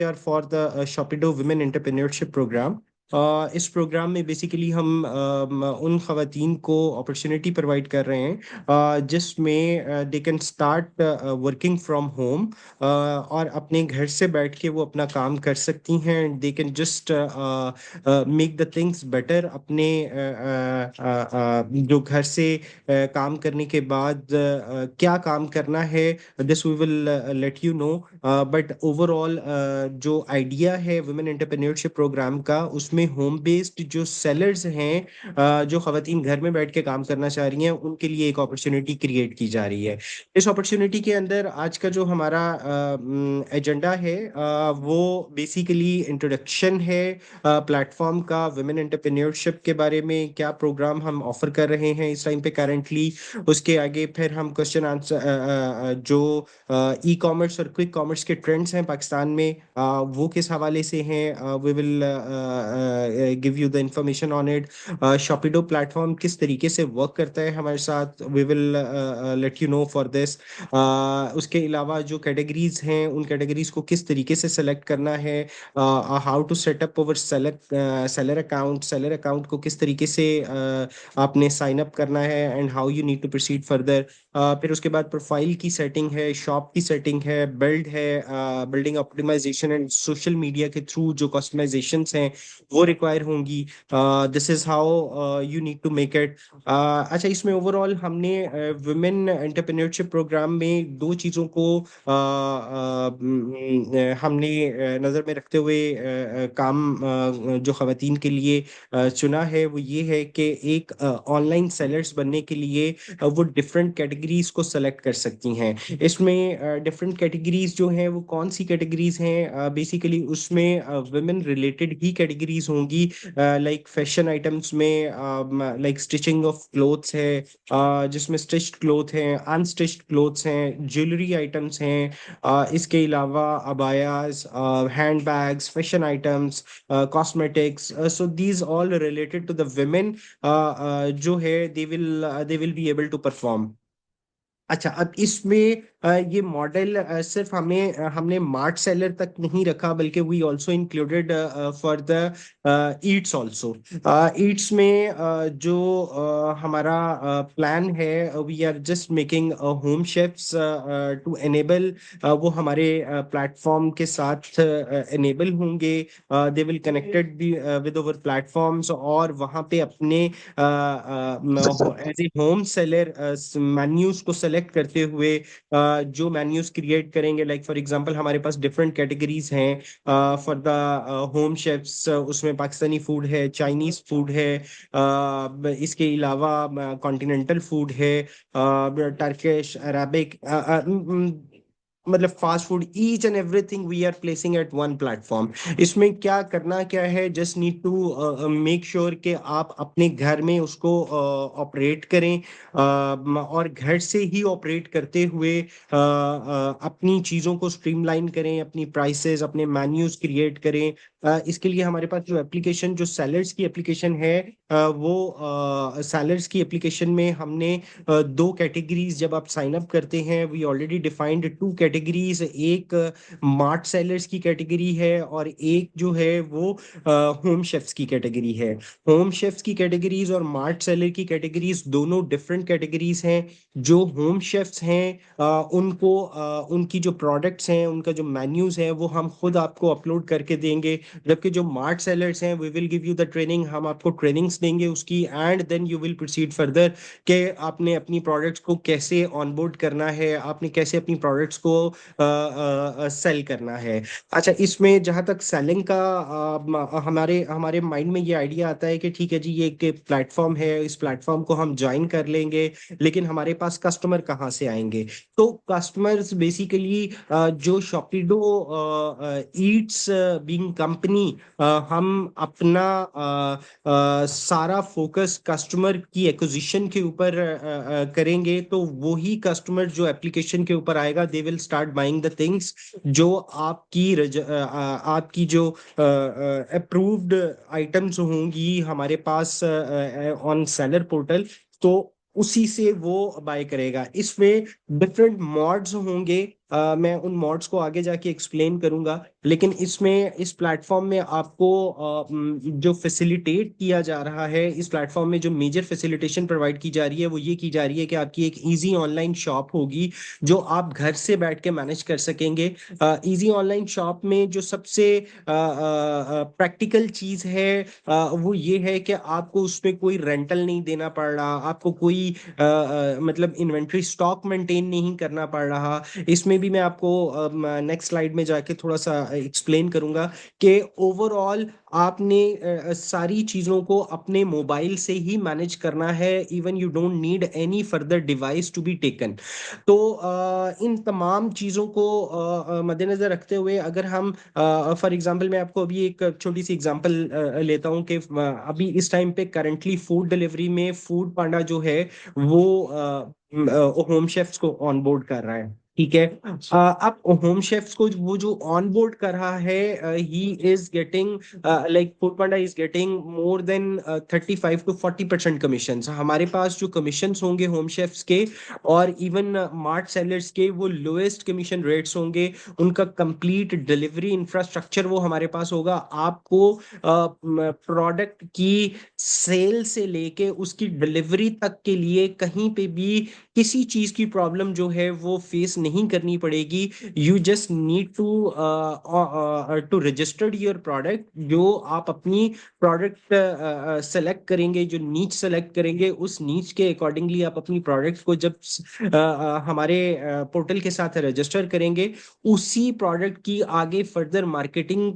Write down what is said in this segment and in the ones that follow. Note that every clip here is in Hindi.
are for the Shopido Women Entrepreneurship Program. इस प्रोग्राम में बेसिकली हम उन खवातीन को अपॉर्चुनिटी प्रोवाइड कर रहे हैं जिसमें they can start working from home और अपने घर से बैठ के वो अपना काम कर सकती हैं। They can just make the things better अपने जो घर से काम करने के बाद क्या काम करना है, this we will let you know. But overall जो आइडिया है वुमेन एंटरप्रेन्योरशिप प्रोग्राम का, उसमें होम बेस्ड जो सेलर्स हैं, जो खवातीन घर में बैठ के काम करना चाह रही हैं, उनके लिए एक अपॉर्चुनिटी क्रिएट की जा रही है। इस अपॉर्चुनिटी के अंदर आज का जो हमारा एजेंडा है वो बेसिकली इंट्रोडक्शन है प्लेटफॉर्म का, वुमेन एंटरप्रेन्योरशिप के बारे में क्या प्रोग्राम हम ऑफर कर रहे हैं इस टाइम पे करेंटली। उसके आगे फिर हम क्वेश्चन आंसर जो ई कॉमर्स और क्विक कॉमर्स के ट्रेंड्स हैं पाकिस्तान में, वो किस हवाले से हैं, we will give you the information on it. Shopido platform किस तरीके से वर्क करता है हमारे साथ, we will let you know for this. उसके अलावा जो कैटेगरीज हैं उन कैटेगरीज को किस तरीके से सेलेक्ट करना है, how to set up over seller account को किस तरीके से आपने साइन अप करना है, and how you need to proceed further. फिर उसके बाद प्रोफाइल की सेटिंग है, शॉप की सेटिंग है, building optimisation and social media के थ्रू जो कस्टमाइजेशंस हैं वो रिक्वायर होंगी। This is how you need to make it. अच्छा, इसमें ओवरऑल हमने वुमेन एंटरप्रेन्योरशिप प्रोग्राम में दो चीज़ों को हमने नज़र में रखते हुए काम जो खवातीन के लिए चुना है, वो ये है कि एक ऑनलाइन सेलर्स बनने के लिए वो डिफरेंट कैटेगरीज को सेलेक्ट कर सकती हैं। इसमें डिफरेंट कैटेगरीज जो हैं वो कौन सी कैटेगरीज हैं, बेसिकली उसमें वुमेन रिलेटेड ही कैटेगरीज होंगी, लाइक फैशन आइटम्स में लाइक स्टिचिंग ऑफ क्लोथ्स है, जिसमें स्टिच्ड क्लोथ हैं, अनस्टिच्ड क्लोथ्स हैं, ज्वेलरी आइटम्स हैं, इसके अलावा अबायाज, hand bags, fashion items, cosmetics, so these all related to the women जो है they will be able to perform. अच्छा, अब इसमें ये मॉडल सिर्फ हमने मार्ट सेलर तक नहीं रखा, बल्कि we also included for the eats also. Eats में जो हमारा प्लान है, we are just making home chefs to enable, वो हमारे प्लेटफॉर्म के साथ एनेबल होंगे। They will connected with our platforms, और वहाँ पे अपने as a home seller menus को सेलेक्ट करते हुए जो मेन्यूज क्रिएट करेंगे, लाइक फॉर एग्जांपल हमारे पास डिफरेंट कैटेगरीज हैं फॉर द होम शेफ्स। उसमें पाकिस्तानी फूड है, चाइनीज फूड है, इसके अलावा कॉन्टिनेंटल फूड है, टर्किश, अरबिक, मतलब fast food, each and everything we are placing at one platform. इसमें क्या करना क्या है, just need to make sure कि आप अपने घर में उसको ऑपरेट करें, और घर से ही ऑपरेट करते हुए अपनी चीज़ों को स्ट्रीमलाइन करें, अपनी प्राइसेस, अपने मेन्यूज क्रिएट करें। इसके लिए हमारे पास जो एप्लीकेशन, जो सेलर्स की एप्लीकेशन है, वो सेलर्स की एप्लीकेशन में हमने दो कैटेगरीज, जब आप साइन अप करते हैं, we already defined two categories. एक मार्ट सेलर्स की कैटेगरी है, और एक जो है वो होम शेफ्स की कैटेगरी है। होम शेफ्स की कैटेगरीज और मार्ट सेलर की कैटेगरीज दोनों डिफरेंट कैटेगरीज हैं। जो होम शेफ्स हैं उनको उनकी जो प्रोडक्ट्स हैं, उनका जो मेन्यूज है, वो हम खुद आपको अपलोड करके देंगे। जबकि जो मार्ट सेलर्स हैं, we will give you the training, हम आपको ट्रेनिंग्स देंगे उसकी, and then you will proceed further कि आपने अपनी प्रोडक्ट्स को कैसे ऑनबोर्ड करना है, आपने कैसे अपनी प्रोडक्ट्स को सेल करना है। अच्छा, इसमें जहाँ तक सेलिंग का हमारे हमारे माइंड में ये आइडिया आता है कि ठीक है जी, ये एक प्लेटफॉर्म है, इस प्लेटफॉर्म को हम ज्वाइन कर लेंगे, लेकिन हमारे पास कस्टमर कहाँ से आएंगे। तो कस्टमर्स बेसिकली जो शॉपिडो ईट्स बीइंग कंपनी, हम अपना सारा फोकस कस्टमर की एक्विजिशन के ऊपर करेंगे, तो वही कस्टमर जो एप्लीकेशन के ऊपर आएगा, they will start buying the things जो आपकी जो अप्रूव्ड आइटम्स होंगी हमारे पास ऑन सेलर पोर्टल, तो उसी से वो बाय करेगा। इसमें डिफरेंट मॉड्स होंगे, मैं उन मॉड्स को आगे जाके एक्सप्लेन करूंगा। लेकिन इसमें इस प्लेटफॉर्म में आपको जो फैसिलिटेट किया जा रहा है, इस प्लेटफॉर्म में जो मेजर फैसिलिटेशन प्रोवाइड की जा रही है वो ये की जा रही है कि आपकी एक इजी ऑनलाइन शॉप होगी जो आप घर से बैठ के मैनेज कर सकेंगे। इजी ऑनलाइन शॉप में जो सबसे प्रैक्टिकल चीज है वो ये है कि आपको उसमें कोई रेंटल नहीं देना पड़ रहा, आपको कोई मतलब इन्वेंट्री स्टॉक मेंटेन नहीं करना पड़ रहा। इसमें भी मैं आपको नेक्स्ट स्लाइड में जाके थोड़ा सा एक्सप्लेन करूंगा कि ओवरऑल आपने सारी चीजों को अपने मोबाइल से ही मैनेज करना है। Even you don't need any further device to be taken. तो इन तमाम चीज़ों को मद्देनजर रखते हुए अगर हम फॉर एग्जांपल मैं आपको अभी एक छोटी सी एग्जांपल लेता हूं कि अभी इस टाइम पे करंटली फूड डिलीवरी में फूड पांडा जो है वो होम शेफ्स को ऑन बोर्ड कर रहा है। ठीक है। अब होम शेफ्स को वो जो ऑन बोर्ड कर रहा है he is getting like food Panda is getting more than 35 to 40% commission. हमारे पास जो कमीशन होंगे होम शेफ्स के और इवन मार्ट सेलर्स के वो लोएस्ट कमीशन रेट्स होंगे। उनका कंप्लीट डिलीवरी इंफ्रास्ट्रक्चर वो हमारे पास होगा। आपको प्रोडक्ट की सेल से लेके उसकी डिलीवरी तक के लिए कहीं पे भी किसी चीज की प्रॉब्लम जो है वो फेस नहीं करनी पड़ेगी। You just need to registered your product. जो आप अपनी प्रोडक्ट सेलेक्ट करेंगे, जो नीच सेलेक्ट करेंगे, उस नीच के अकॉर्डिंगली आप अपनी प्रोडक्ट को जब हमारे पोर्टल के साथ रजिस्टर करेंगे, उसी प्रोडक्ट की आगे फर्दर मार्केटिंग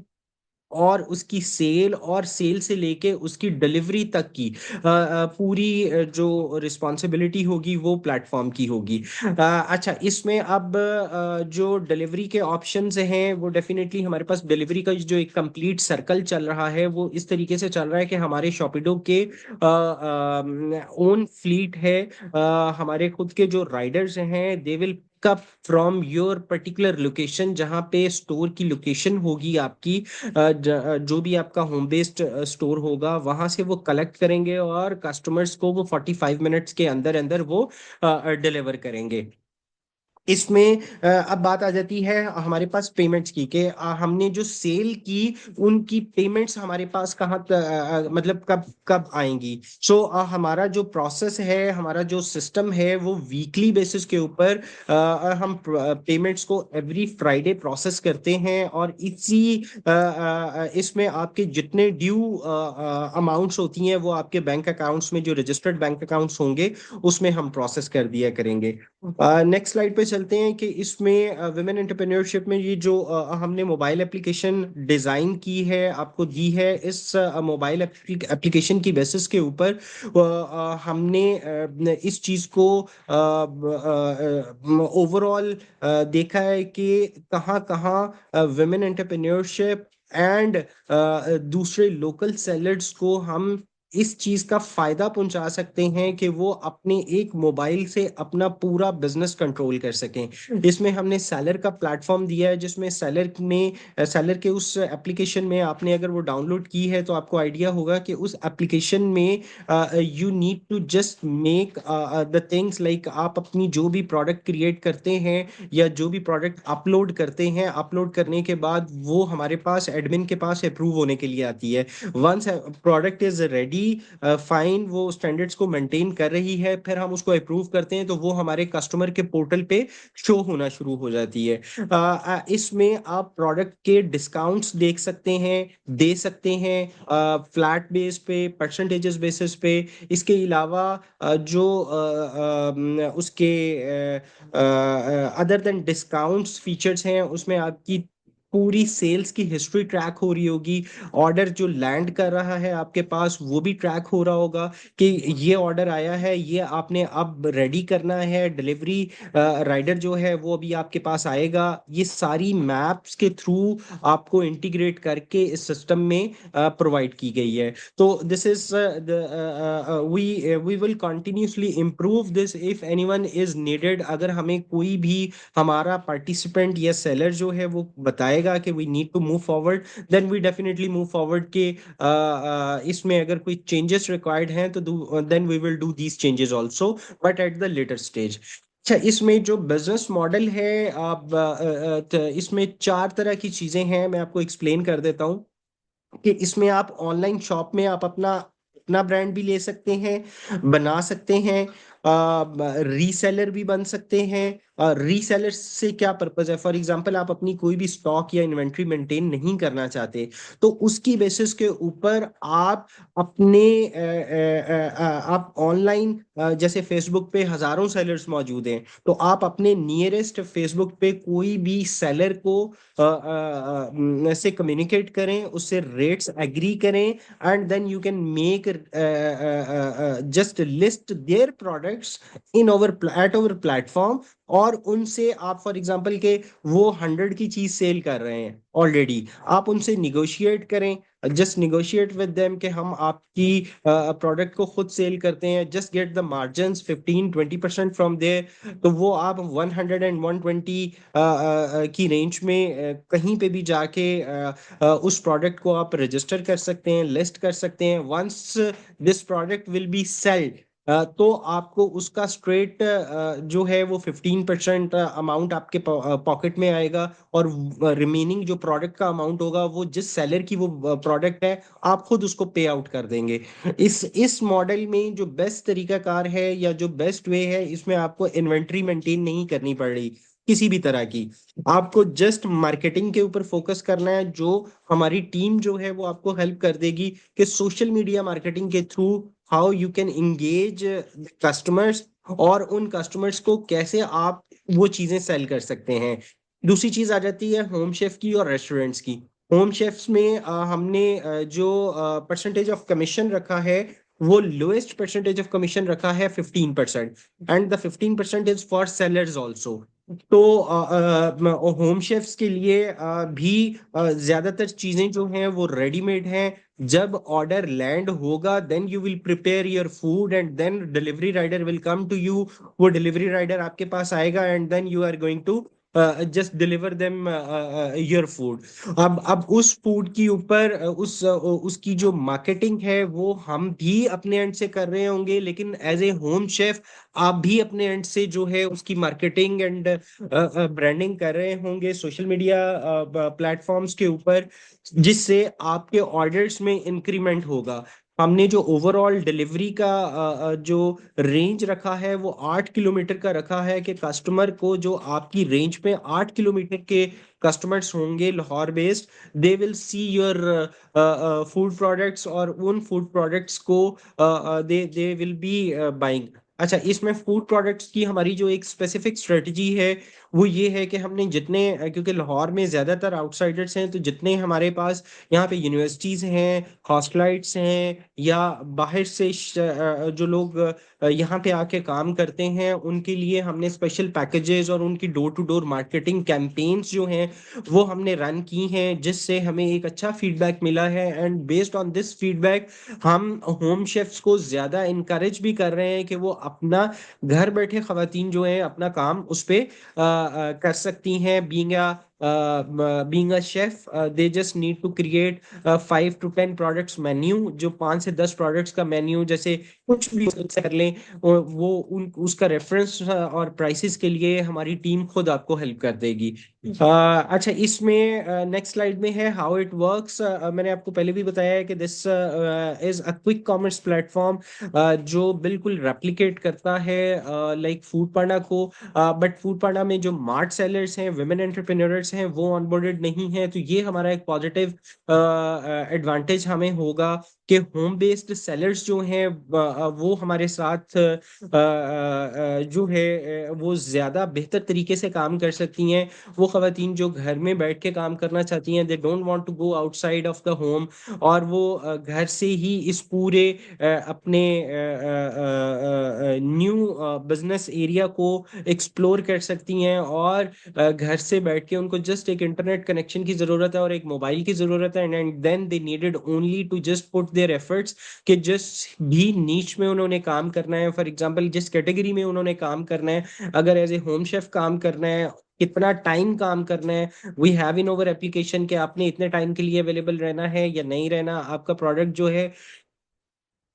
और उसकी सेल और सेल से लेके उसकी डिलीवरी तक की पूरी जो रिस्पॉन्सिबिलिटी होगी वो प्लेटफॉर्म की होगी। अच्छा, इसमें अब जो डिलीवरी के ऑप्शंस हैं वो डेफिनेटली हमारे पास डिलीवरी का जो एक कंप्लीट सर्कल चल रहा है वो इस तरीके से चल रहा है कि हमारे शॉपिडो के ओन फ्लीट है। हमारे खुद के जो राइडर्स हैं they will pick up from your particular location, जहाँ पे स्टोर की लोकेशन होगी आपकी, जो भी आपका होम बेस्ड स्टोर होगा वहां से वो कलेक्ट करेंगे और कस्टमर्स को वो 45 मिनट्स के अंदर अंदर वो डिलीवर करेंगे। इसमें अब बात आ जाती है हमारे पास पेमेंट्स की कि हमने जो सेल की उनकी पेमेंट्स हमारे पास कहाँ मतलब कब कब आएंगी। सो हमारा जो प्रोसेस है, हमारा जो सिस्टम है वो वीकली बेसिस के ऊपर हम पेमेंट्स को एवरी फ्राइडे प्रोसेस करते हैं। और इसी इसमें आपके जितने ड्यू अमाउंट्स होती हैं वो आपके बैंक अकाउंट्स में, जो रजिस्टर्ड बैंक अकाउंट्स होंगे, उसमें हम प्रोसेस कर दिया करेंगे। नेक्स्ट स्लाइड पे चलते हैं कि इसमें वुमेन एंटरप्रेन्योरशिप में ये जो हमने मोबाइल एप्लीकेशन डिजाइन की है, आपको दी है, इस मोबाइल एप्लीकेशन की बेसिस के ऊपर हमने इस चीज को ओवरऑल देखा है कि कहाँ कहाँ वुमेन एंटरप्रेन्योरशिप एंड दूसरे लोकल सेलर्स को हम इस चीज का फायदा पहुंचा सकते हैं कि वो अपने एक मोबाइल से अपना पूरा बिजनेस कंट्रोल कर सकें। इसमें हमने सेलर का प्लेटफॉर्म दिया है जिसमें सेलर के उस एप्लीकेशन में आपने अगर वो डाउनलोड की है तो आपको आइडिया होगा कि उस एप्लीकेशन में you need to just make the things like आप अपनी जो भी प्रोडक्ट क्रिएट करते हैं या जो भी प्रोडक्ट अपलोड करते हैं, अपलोड करने के बाद वो हमारे पास एडमिन के पास अप्रूव होने के लिए आती है। Once product is ready, fine, वो स्टैंडर्ड्स को मेंटेन कर रही है, फिर हम उसको अप्रूव करते हैं तो वो हमारे कस्टमर के पोर्टल पे शो होना शुरू हो जाती है। इसमें आप प्रोडक्ट के डिस्काउंट्स देख सकते हैं, दे सकते हैं फ्लैट बेस पे, परसेंटेजेस बेसिस पे। इसके अलावा जो उसके अदर देन डिस्काउंट्स फीचर्स हैं उसमें आपकी पूरी सेल्स की हिस्ट्री ट्रैक हो रही होगी। ऑर्डर जो लैंड कर रहा है आपके पास वो भी ट्रैक हो रहा होगा कि ये ऑर्डर आया है, ये आपने अब रेडी करना है, डिलीवरी राइडर जो है वो अभी आपके पास आएगा। ये सारी मैप्स के थ्रू आपको इंटीग्रेट करके इस सिस्टम में प्रोवाइड की गई है। तो this is we will continuously improve this if anyone is needed. अगर हमें कोई भी हमारा पार्टिसिपेंट या सेलर जो है वो बताएगा कि we need to move forward, then we definitely move forward के इसमें अगर कोई चेंजेस रिक्वायर्ड हैं तो then we will do these changes also, but at the later stage. अच्छा, इसमें जो बिजनेस मॉडल है, आप इसमें चार तरह की चीजें हैं, मैं आपको एक्सप्लेन कर देता हूँ। कि इसमें आप ऑनलाइन शॉप में आप अपना अपना ब्रांड भी ले सकते हैं, बना सकते हैं, रीसेलर भी बन सकते हैं। रीसेलर से क्या पर्पज है? फॉर एग्जांपल, आप अपनी कोई भी स्टॉक या इन्वेंट्री मेंटेन नहीं करना चाहते, तो उसकी बेसिस के ऊपर आप अपने आप ऑनलाइन, जैसे फेसबुक पे हजारों सेलर्स मौजूद हैं, तो आप अपने नियरेस्ट फेसबुक पे कोई भी सेलर को से कम्युनिकेट करें, उससे रेट्स एग्री करें, and then you can make just list their products in over at over platform. और उनसे आप, फॉर एग्जांपल के वो 100 की चीज सेल कर रहे हैं ऑलरेडी, आप उनसे निगोशिएट करें, जस्ट निगोशिएट विद देम कि हम आपकी प्रोडक्ट को खुद सेल करते हैं, just get the margins 15-20% from there. तो वो आप 100 एंड 120 की रेंज में कहीं पे भी जाके उस प्रोडक्ट को आप रजिस्टर कर सकते हैं, लिस्ट कर सकते हैं। Once this product will be selled, तो आपको उसका स्ट्रेट जो है वो 15% अमाउंट आपके पॉकेट में आएगा, और रिमेनिंग जो प्रोडक्ट का अमाउंट होगा वो जिस सेलर की वो प्रोडक्ट है, आप खुद उसको पे आउट कर देंगे। इस मॉडल में जो बेस्ट तरीकाकार है या जो बेस्ट वे है, इसमें आपको इन्वेंट्री मेंटेन नहीं करनी पड़ रही किसी भी तरह की। आपको जस्ट मार्केटिंग के ऊपर फोकस करना है, जो हमारी टीम जो है वो आपको हेल्प कर देगी कि सोशल मीडिया मार्केटिंग के through how you can engage customers, और उन कस्टमर्स को कैसे आप वो चीजें सेल कर सकते हैं। दूसरी चीज आ जाती है होम शेफ की और रेस्टोरेंट्स की। होम शेफ्स में हमने जो परसेंटेज ऑफ कमीशन रखा है, वो लोएस्ट परसेंटेज ऑफ कमीशन रखा है 15%, and the 15% is for sellers also. तो होम शेफ्स के लिए भी ज्यादातर चीजें जो हैं वो रेडीमेड हैं। जब ऑर्डर लैंड होगा, then you will prepare your food and then delivery rider will come to you. वो डिलीवरी राइडर आपके पास आएगा, and then you are going to just deliver them your food. अब उस फूड की ऊपर उसकी जो मार्केटिंग है वो हम भी अपने एंड से कर रहे होंगे, लेकिन एज ए होम शेफ आप भी अपने एंड से जो है उसकी मार्केटिंग एंड ब्रांडिंग कर रहे होंगे सोशल मीडिया प्लेटफॉर्म्स के ऊपर, जिससे आपके ऑर्डर्स में इंक्रीमेंट होगा। हमने जो ओवरऑल डिलीवरी का जो रेंज रखा है वो 8 किलोमीटर का रखा है, कि कस्टमर को जो आपकी रेंज पे 8 किलोमीटर के कस्टमर्स होंगे Lahore based, they will see your food products, और उन फूड प्रोडक्ट्स को दे दे विल बी बाइंग। अच्छा, इसमें फूड प्रोडक्ट्स की हमारी जो एक स्पेसिफिक स्ट्रेटजी है वो ये है कि हमने जितने क्योंकि लाहौर में ज्यादातर आउटसाइडर्स हैं, तो जितने हमारे पास यहाँ पे यूनिवर्सिटीज हैं, हॉस्टलाइट्स हैं, या बाहर से जो लोग यहाँ पे आके काम करते हैं, उनके लिए हमने स्पेशल पैकेजेस और उनकी door to door marketing campaigns जो हैं वो हमने रन की हैं, जिससे हमें एक अच्छा फीडबैक मिला है। And based on this feedback हम होम शेफ्स को ज्यादा इनकरेज भी कर रहे हैं कि वो अपना घर बैठे खवातीन जो है अपना काम उस पे कर सकती हैं। Being a chef, they just need to create 5 to 10 products menu, जो 5 से 10 प्रोडक्ट्स का मेन्यू जैसे कुछ भी कर लें, वो उन उसका रेफरेंस और प्राइसेस के लिए हमारी टीम खुद आपको हेल्प कर देगी। अच्छा, इसमें नेक्स्ट स्लाइड में है हाउ इट वर्क्स। मैंने आपको पहले भी बताया है कि this is a quick commerce platform, जो बिल्कुल रेप्लिकेट करता है लाइक फूड पांडा को। बट फूड पांडा में जो मार्ट सेलर्स हैं, वुमेन एंटरप्रेन्योर्स हैं, वो ऑनबोर्डेड नहीं है। तो ये हमारा एक पॉजिटिव एडवांटेज हमें होगा कि होम बेस्ड सेलर्स जो हैं वो हमारे साथ जो है वो ज्यादा बेहतर तरीके से काम कर सकती हैं। वो खवातीन जो घर में बैठ के काम करना चाहती हैं, they don't want to go outside of the home, और वो घर से ही इस पूरे अपने न्यू बिजनेस एरिया को एक्सप्लोर कर सकती हैं। और घर से बैठ के उनको जस्ट एक इंटरनेट कनेक्शन की जरूरत है और एक मोबाइल की जरूरत है, and then they needed only to just put their efforts कि जिस भी नीच में उन्होंने काम करना है, फॉर एग्जांपल जिस कैटेगरी में उन्होंने काम करना है, अगर एज ए होम शेफ काम करना है, कितना टाइम काम करना है, we have in over application कि आपने इतने टाइम के लिए अवेलेबल रहना है या नहीं रहना। आपका प्रोडक्ट जो है,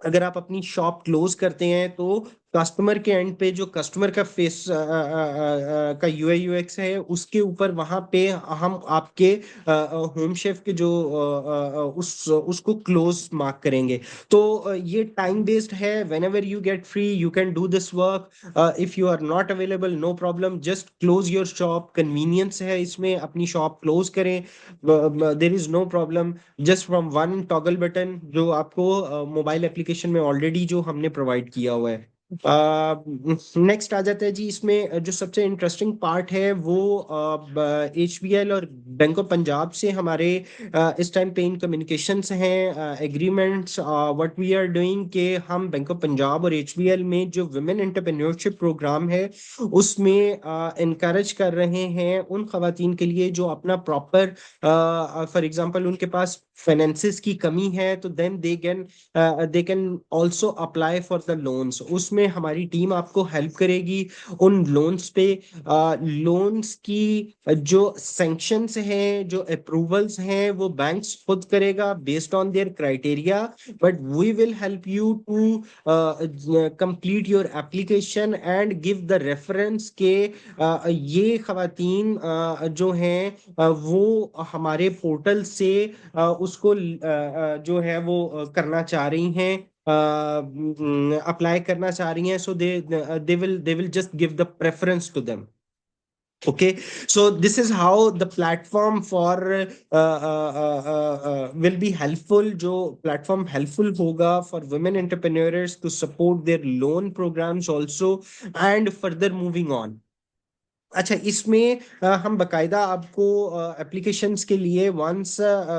अगर आप अपनी शॉप क्लोज करते हैं तो कस्टमर के एंड पे जो कस्टमर का फेस का यूआई यूएक्स है उसके ऊपर वहां पे हम आपके होम शेफ के जो उस उसको क्लोज मार्क करेंगे। तो ये टाइम बेस्ड है। Whenever you get free you can do this work. If you are not available no problem, just close your shop. Convenience है इसमें, अपनी शॉप क्लोज करें, there is no problem. Just from one toggle button जो आपको मोबाइल एप्लीकेशन में ऑलरेडी जो हमने प्रोवाइड किया हुआ है। नेक्स्ट आ जाता है जी, इसमें जो सबसे इंटरेस्टिंग पार्ट है वो HBL और बैंक ऑफ पंजाब से हमारे इस टाइम पे इन कम्युनिकेशंस हैं, agreements. What we are doing के हम बैंक ऑफ पंजाब और HBL में जो वुमेन एंटरप्रेन्योरशिप प्रोग्राम है उसमें इनकरेज कर रहे हैं उन खवातीन के लिए जो अपना प्रॉपर, फॉर एग्जांपल उनके पास फाइनेंसिस की कमी है, तो then they can also apply for the loans. उसमें हमारी टीम आपको हेल्प करेगी उन लोन्स पे। लोन्स की जो सैंक्शंस हैं, जो अप्रूवल्स हैं, वो बैंक्स खुद करेगा based on their criteria, but we will help you to complete your application and give the reference के ये खवातीन जो हैं वो हमारे पोर्टल से उसको जो है वो करना चाह रही हैं, अप्लाई करना चाह रही हैं। So they will just give the preference to them. Okay, so this is how the platform for will be helpful. जो platform helpful होगा for women entrepreneurs to support their loan programs also and further moving on. अच्छा, इसमें हम बकायदा आपको एप्लीकेशंस के लिए once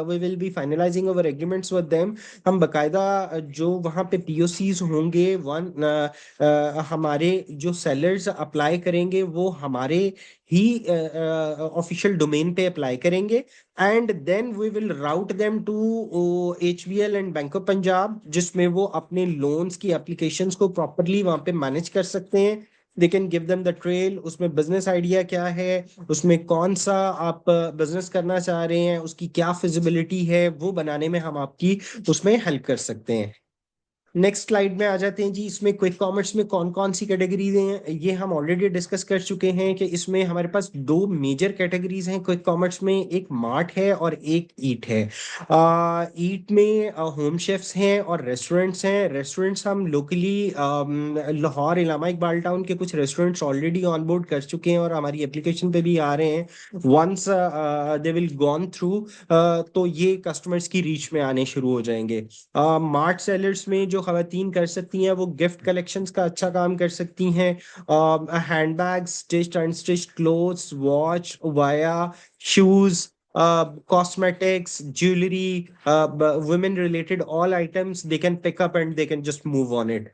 we will be finalising our agreements with them, हम बकायदा जो वहाँ पे POCs होंगे हमारे जो सेलर्स अप्लाई करेंगे वो हमारे ही ऑफिशियल डोमेन पे अप्लाई करेंगे, and then we will route them to HBL and bank of Punjab, जिसमें वो अपने लोन्स की एप्लीकेशंस को प्रॉपरली वहाँ पे मैनेज कर सकते हैं। They can give them the trail, उसमें बिजनेस आइडिया क्या है, उसमें कौन सा आप बिजनेस करना चाह रहे हैं, उसकी क्या फिजिबिलिटी है, वो बनाने में हम आपकी उसमें हेल्प कर सकते हैं। नेक्स्ट स्लाइड में आ जाते हैं जी। इसमें क्विक कॉमर्स में कौन कौन सी कैटेगरीज हैं ये हम ऑलरेडी डिस्कस कर चुके हैं कि इसमें हमारे पास दो मेजर कैटेगरीज हैं क्विक कॉमर्स में, एक मार्ट है और एक ईट है। ईट में होम शेफ्स हैं और रेस्टोरेंट्स हैं। रेस्टोरेंट्स हम लोकली लाहौर इलामा इकबाल टाउन के कुछ रेस्टोरेंट्स ऑलरेडी ऑन बोर्ड कर चुके हैं और हमारी एप्लीकेशन पे भी आ रहे हैं। Once they will gone through तो ये कस्टमर्स की रीच में आने शुरू हो जाएंगे। मार्ट सेलर्स में जो खवातीन कर सकती हैं वो गिफ्ट कलेक्शंस का अच्छा काम कर सकती हैं। Hand bags, stitched unstitched clothes, watch, via, shoes, cosmetics, jewelry, women related all items they can pick up and they can just move on it.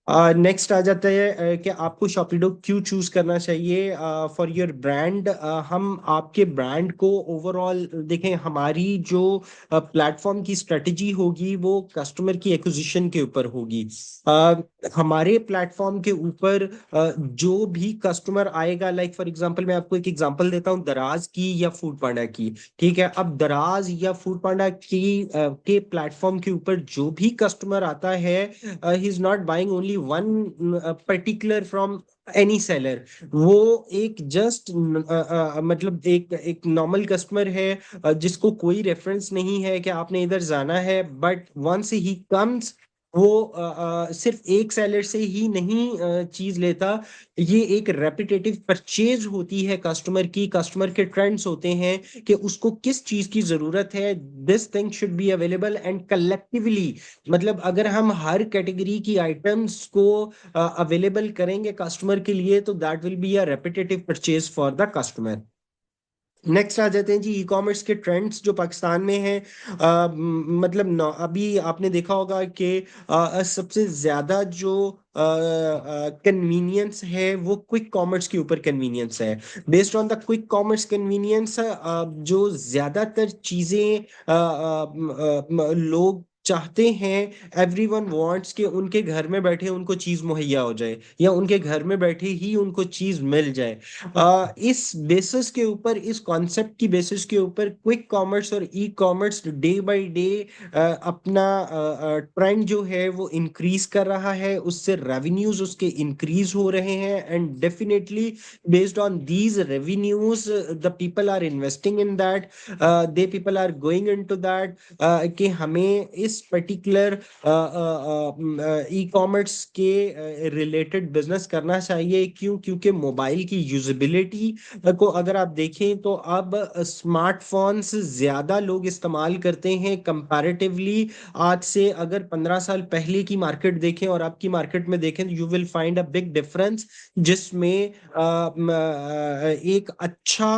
Next आ जाता है कि आपको शॉपिडो क्यों चूज करना चाहिए फॉर योर ब्रांड। हम आपके ब्रांड को ओवरऑल देखें, हमारी जो प्लेटफॉर्म की स्ट्रेटजी होगी वो कस्टमर की एक्विजिशन के ऊपर होगी। हमारे प्लेटफॉर्म के ऊपर जो भी कस्टमर आएगा, लाइक फॉर एग्जांपल मैं आपको एक एग्जांपल देता हूँ दराज की या फूड पांडा की। ठीक है, अब दराज या फूड पांडा की के प्लेटफॉर्म के ऊपर जो भी कस्टमर आता है, he is not buying only one particular from any seller. वो एक जस्ट मतलब एक एक नॉर्मल कस्टमर है जिसको कोई रेफरेंस नहीं है कि आपने इधर जाना है, बट वंस ही कम्स वो सिर्फ एक सेलर से ही नहीं चीज लेता। ये एक रेपिटेटिव परचेज होती है कस्टमर की, कस्टमर के ट्रेंड्स होते हैं कि उसको किस चीज की जरूरत है। This thing should be available and collectively, मतलब अगर हम हर कैटेगरी की आइटम्स को अवेलेबल करेंगे कस्टमर के लिए तो that will be a repetitive purchase for the customer. Next आ जाते हैं जी ई कॉमर्स के ट्रेंड्स जो पाकिस्तान में हैं। मतलब अभी आपने देखा होगा कि सबसे ज्यादा जो कन्वीनियंस है वो क्विक कॉमर्स के ऊपर कन्वीनियंस है। Based on the quick commerce convenience जो ज्यादातर चीजें लोग चाहते हैं, एवरीवन वांट्स कि उनके घर में बैठे उनको चीज मुहैया हो जाए या उनके घर में बैठे ही उनको चीज मिल जाए। इस बेसिस के ऊपर, इस कॉन्सेप्ट की बेसिस के ऊपर क्विक कॉमर्स और e commerce day by day अपना ट्रेंड जो है वो इंक्रीज कर रहा है, उससे रेवेन्यूज उसके इंक्रीज हो रहे हैं। And definitely based on these revenues the people are investing in that, they people are going into that कि हमें इस पर्टिकुलर ई कॉमर्स के रिलेटेड बिजनेस करना चाहिए। क्यों? क्योंकि मोबाइल की यूजिबिलिटी को अगर आप देखें तो अब स्मार्टफोन्स ज्यादा लोग इस्तेमाल करते हैं कंपैरेटिवली। आज से अगर 15 साल पहले की मार्केट देखें और आपकी मार्केट में देखें तो you will find a big difference, जिसमें एक अच्छा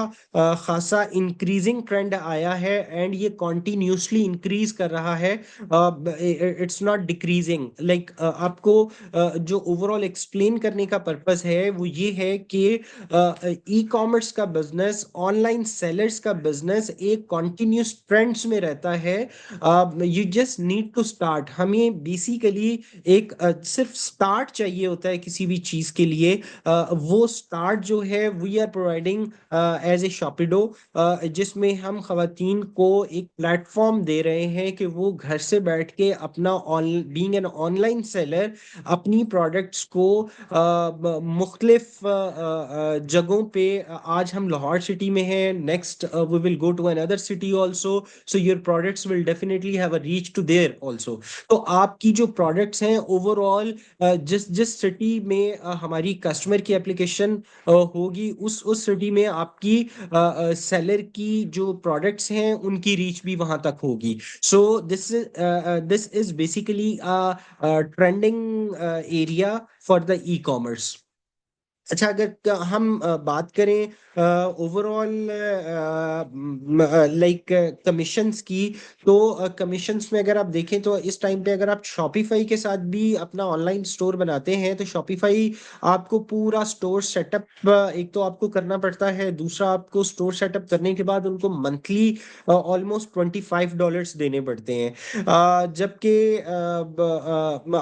खासा इंक्रीजिंग ट्रेंड आया है एंड ये कॉन्टिन्यूसली इंक्रीज कर रहा है। इट्स नॉट डिक्रीजिंग लाइक आपको जो ओवरऑल एक्सप्लेन करने का पर्पस है वो ये है कि ई कॉमर्स का बिजनेस, ऑनलाइन सेलर्स का बिजनेस एक कॉन्टिन्यूस ट्रेंड्स में रहता है। You just need to start. हमें बेसिकली एक सिर्फ स्टार्ट चाहिए होता है किसी भी चीज के लिए। वो स्टार्ट जो है we are providing as a Shopido, जिसमें हम खवातीन को एक प्लेटफॉर्म दे रहे हैं कि वो घर से बैठ के अपना बीइंग एन ऑनलाइन सेलर अपनी प्रोडक्ट्स को मुख्तलिफ जगहों पे, आज हम लाहौर सिटी में हैं, next we will go to another city also, so your products will definitely have a reach to there also. तो आपकी जो प्रोडक्ट्स हैं ओवरऑल जिस जिस सिटी में हमारी कस्टमर की एप्लीकेशन होगी, उस सिटी में आपकी सेलर की जो प्रोडक्ट्स हैं उनकी रीच भी वहां तक होगी। सो this is basically trending area for the e commerce. अच्छा, अगर हम बात करें ओवरऑल लाइक कमीशंस की, तो कमीशंस में अगर आप देखें तो इस टाइम पे अगर आप शॉपिफाई के साथ भी अपना ऑनलाइन स्टोर बनाते हैं तो शॉपिफाई आपको पूरा स्टोर सेटअप एक तो आपको करना पड़ता है, दूसरा आपको स्टोर सेटअप करने के बाद उनको मंथली ऑलमोस्ट $25 देने पड़ते हैं। जबकि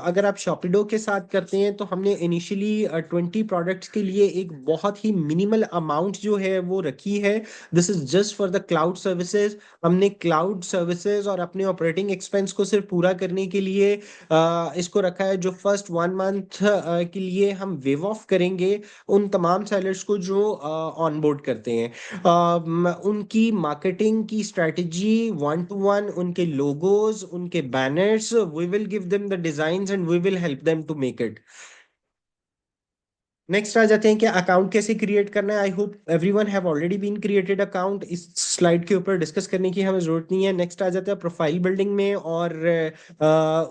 अगर आप शॉपिडो के साथ करते हैं तो हमने इनिशियली 20 प्रोडक्ट्स के लिए एक बहुत ही मिनिमल अमाउंट जो है वो रखी है। This is just for the cloud services. हमने क्लाउड सर्विसेज और अपने ऑपरेटिंग एक्सपेंस को सिर्फ पूरा करने के लिए इसको रखा है। जो फर्स्ट 1 मंथ के लिए हम वेव ऑफ करेंगे उन तमाम सेलर्स को जो ऑनबोर्ड करते हैं। उनकी मार्केटिंग की स्ट्रेटजी 1 to 1, उनके लोगोज, उनके banners, we will give them the designs and we will help them to make it. Next आ जाते हैं कि अकाउंट कैसे क्रिएट करना है। I hope everyone have already been created account, इस स्लाइड के ऊपर डिस्कस करने की हमें जरूरत नहीं है। नेक्स्ट आ जाता है प्रोफाइल बिल्डिंग में और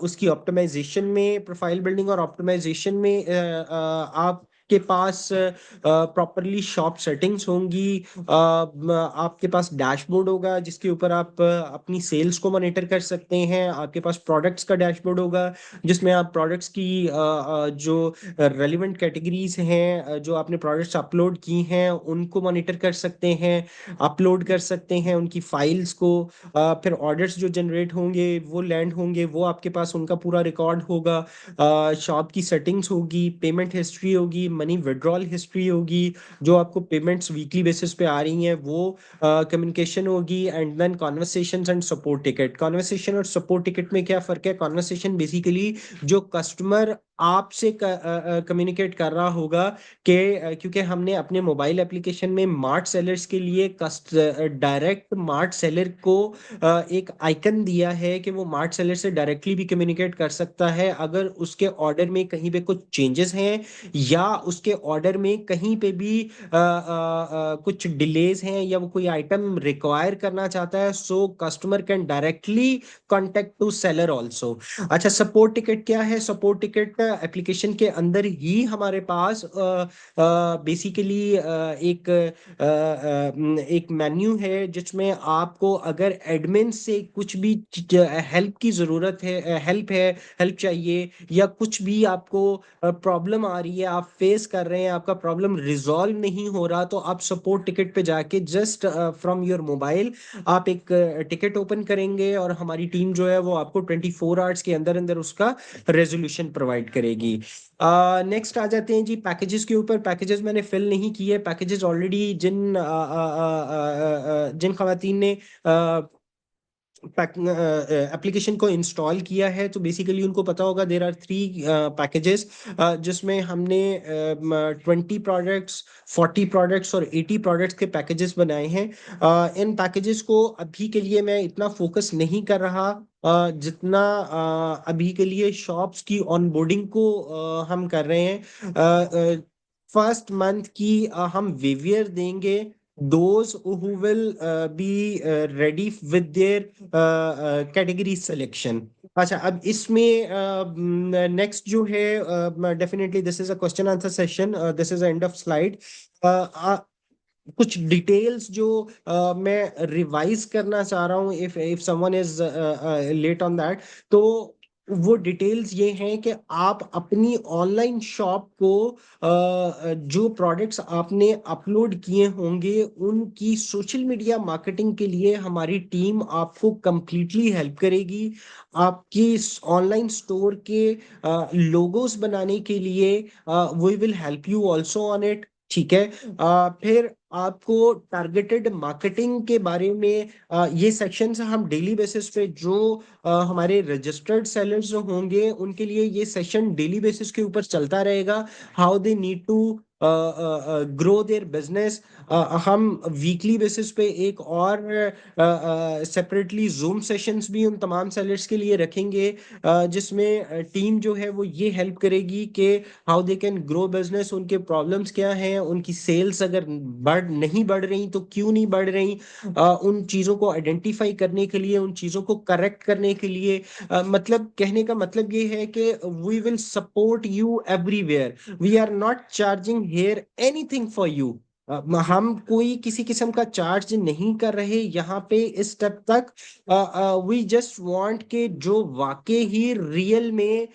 उसकी ऑप्टिमाइजेशन में। प्रोफाइल बिल्डिंग और ऑप्टिमाइजेशन में आपके पास प्रॉपरली शॉप सेटिंग्स होंगी, आपके पास डैशबोर्ड होगा जिसके ऊपर आप अपनी सेल्स को मॉनिटर कर सकते हैं। आपके पास प्रोडक्ट्स का डैशबोर्ड होगा जिसमें आप प्रोडक्ट्स की जो रेलिवेंट कैटेगरीज हैं, जो आपने प्रोडक्ट्स अपलोड की हैं उनको मॉनिटर कर सकते हैं, अपलोड कर सकते हैं उनकी फाइल्स को। फिर ऑर्डर्स जो जनरेट होंगे वो लैंड होंगे, वो आपके पास उनका पूरा रिकॉर्ड होगा। शॉप की सेटिंग्स होगी, पेमेंट हिस्ट्री होगी, मनी विड्रॉल हिस्ट्री होगी, जो आपको पेमेंट्स वीकली बेसिस पे आ रही हैं वो कम्युनिकेशन होगी। And then conversations and support ticket. Conversation और सपोर्ट टिकट में क्या फर्क है? कॉन्वर्सेशन बेसिकली जो कस्टमर आपसे कम्युनिकेट कर रहा होगा कि क्योंकि हमने अपने मोबाइल एप्लीकेशन में मार्ट सेलर्स के लिए डायरेक्ट मार्ट सेलर को एक आइकन दिया है कि वो मार्ट सेलर से डायरेक्टली भी कम्युनिकेट कर सकता है अगर उसके ऑर्डर में कहीं पे कुछ चेंजेस हैं या उसके ऑर्डर में कहीं पे भी कुछ डिलेज हैं या वो कोई आइटम रिक्वायर करना चाहता है। So customer can directly contact to seller also. अच्छा, सपोर्ट टिकट क्या है? सपोर्ट टिकट एप्लीकेशन के अंदर ही हमारे पास बेसिकली एक मेन्यू है जिसमें आपको अगर एडमिन से कुछ भी हेल्प की जरूरत है, हेल्प चाहिए, या कुछ भी आपको प्रॉब्लम आ रही है, आप फेस कर रहे हैं, आपका प्रॉब्लम रिजॉल्व नहीं हो रहा, तो आप सपोर्ट टिकट पे जाके जस्ट फ्रॉम योर मोबाइल आप एक टिकट ओपन करेंगे और हमारी टीम जो है वो आपको 24 आवर्स के अंदर अंदर उसका रेजोल्यूशन प्रोवाइड करेगी। नेक्स्ट आ जाते हैं जी पैकेजेस के ऊपर। पैकेजेस मैंने फिल नहीं किए। पैकेजेस ऑलरेडी जिन खवातीन ने एप्लीकेशन को इंस्टॉल किया है तो बेसिकली उनको पता होगा देर आर 3 पैकेजेस जिसमें हमने 20 प्रोडक्ट्स, 40 प्रोडक्ट्स और 80 प्रोडक्ट्स के पैकेजेस बनाए हैं। इन पैकेजेस को अभी के लिए मैं इतना फोकस नहीं कर रहा जितना अभी के लिए शॉप्स की ऑनबोर्डिंग को हम कर रहे हैं। फर्स्ट मंथ की हम वेवियर देंगे those who will be ready with their category selection। अच्छा, अब इसमें नेक्स्ट जो है, definitely this is a question answer session, this is end of slide. कुछ डिटेल्स जो मैं रिवाइज करना चाह रहा हूँ, if someone is late on that, तो वो डिटेल्स ये हैं कि आप अपनी ऑनलाइन शॉप को जो प्रोडक्ट्स आपने अपलोड किए होंगे उनकी सोशल मीडिया मार्केटिंग के लिए हमारी टीम आपको कंप्लीटली हेल्प करेगी। आपकी ऑनलाइन स्टोर के लोगोस बनाने के लिए we will help you also on it. ठीक है। फिर आपको टारगेटेड मार्केटिंग के बारे में ये सेक्शंस हम डेली बेसिस पे जो हमारे रजिस्टर्ड सेलर्स होंगे उनके लिए ये सेशन डेली बेसिस के ऊपर चलता रहेगा। How they need to grow their business. हम वीकली बेसिस पे एक और सेपरेटली जूम सेशंस भी उन तमाम सेलर्स के लिए रखेंगे जिसमें टीम जो है वो ये हेल्प करेगी कि how they can grow business, उनके प्रॉब्लम्स क्या हैं, उनकी सेल्स अगर नहीं बढ़ रही तो क्यों नहीं बढ़ रही, उन चीजों को आइडेंटिफाई करने के लिए, उन चीजों को करेक्ट करने के लिए। मतलब कहने का मतलब ये है कि we will support you everywhere. We are not charging here anything for you. हम कोई किसी किस्म का चार्ज नहीं कर रहे यहाँ पे इस स्टेप तक। वी जस्ट वांट के जो वाकई ही रियल में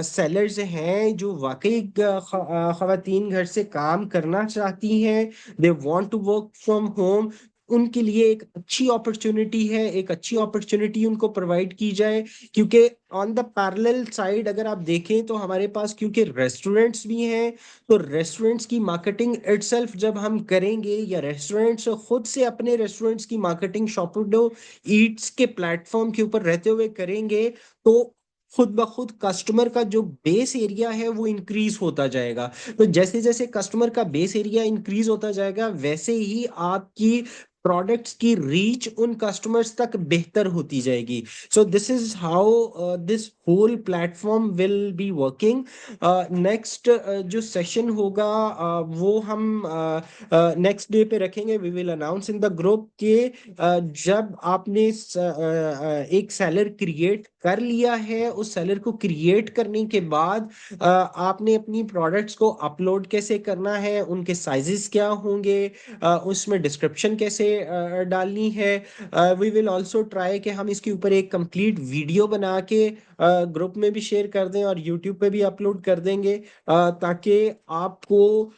सेलर्स हैं, जो वाकई खवातीन घर से काम करना चाहती हैं, they want to work from home, उनके लिए एक अच्छी अपॉर्चुनिटी है, एक अच्छी अपॉर्चुनिटी उनको प्रोवाइड की जाए। क्योंकि ऑन द पैरेलल साइड अगर आप देखें तो हमारे पास क्योंकि रेस्टोरेंट्स भी हैं, तो रेस्टोरेंट्स की मार्केटिंग इटसेल्फ जब हम करेंगे या रेस्टोरेंट्स खुद से अपने रेस्टोरेंट्स की मार्केटिंग शॉपिडो ईट्स के प्लेटफॉर्म के ऊपर रहते हुए करेंगे, तो खुद ब खुद कस्टमर का जो बेस एरिया है वो इंक्रीज होता जाएगा। तो जैसे जैसे कस्टमर का बेस एरिया इंक्रीज होता जाएगा वैसे ही आपकी प्रोडक्ट्स की रीच उन कस्टमर्स तक बेहतर होती जाएगी। So this is how this whole platform will be working. Next जो सेशन होगा वो हम नेक्स्ट डे पे रखेंगे। We will announce in the group के जब आपने एक सेलर क्रिएट कर लिया है, उस सेलर को क्रिएट करने के बाद आपने अपनी प्रोडक्ट्स को अपलोड कैसे करना है, उनके साइजेस क्या होंगे, उसमें डिस्क्रिप्शन कैसे डालनी है। वी विल ऑल्सो ट्राई कि हम इसके ऊपर एक कंप्लीट वीडियो बना के ग्रुप में भी शेयर कर दें और यूट्यूब पे भी अपलोड कर देंगे ताकि आपको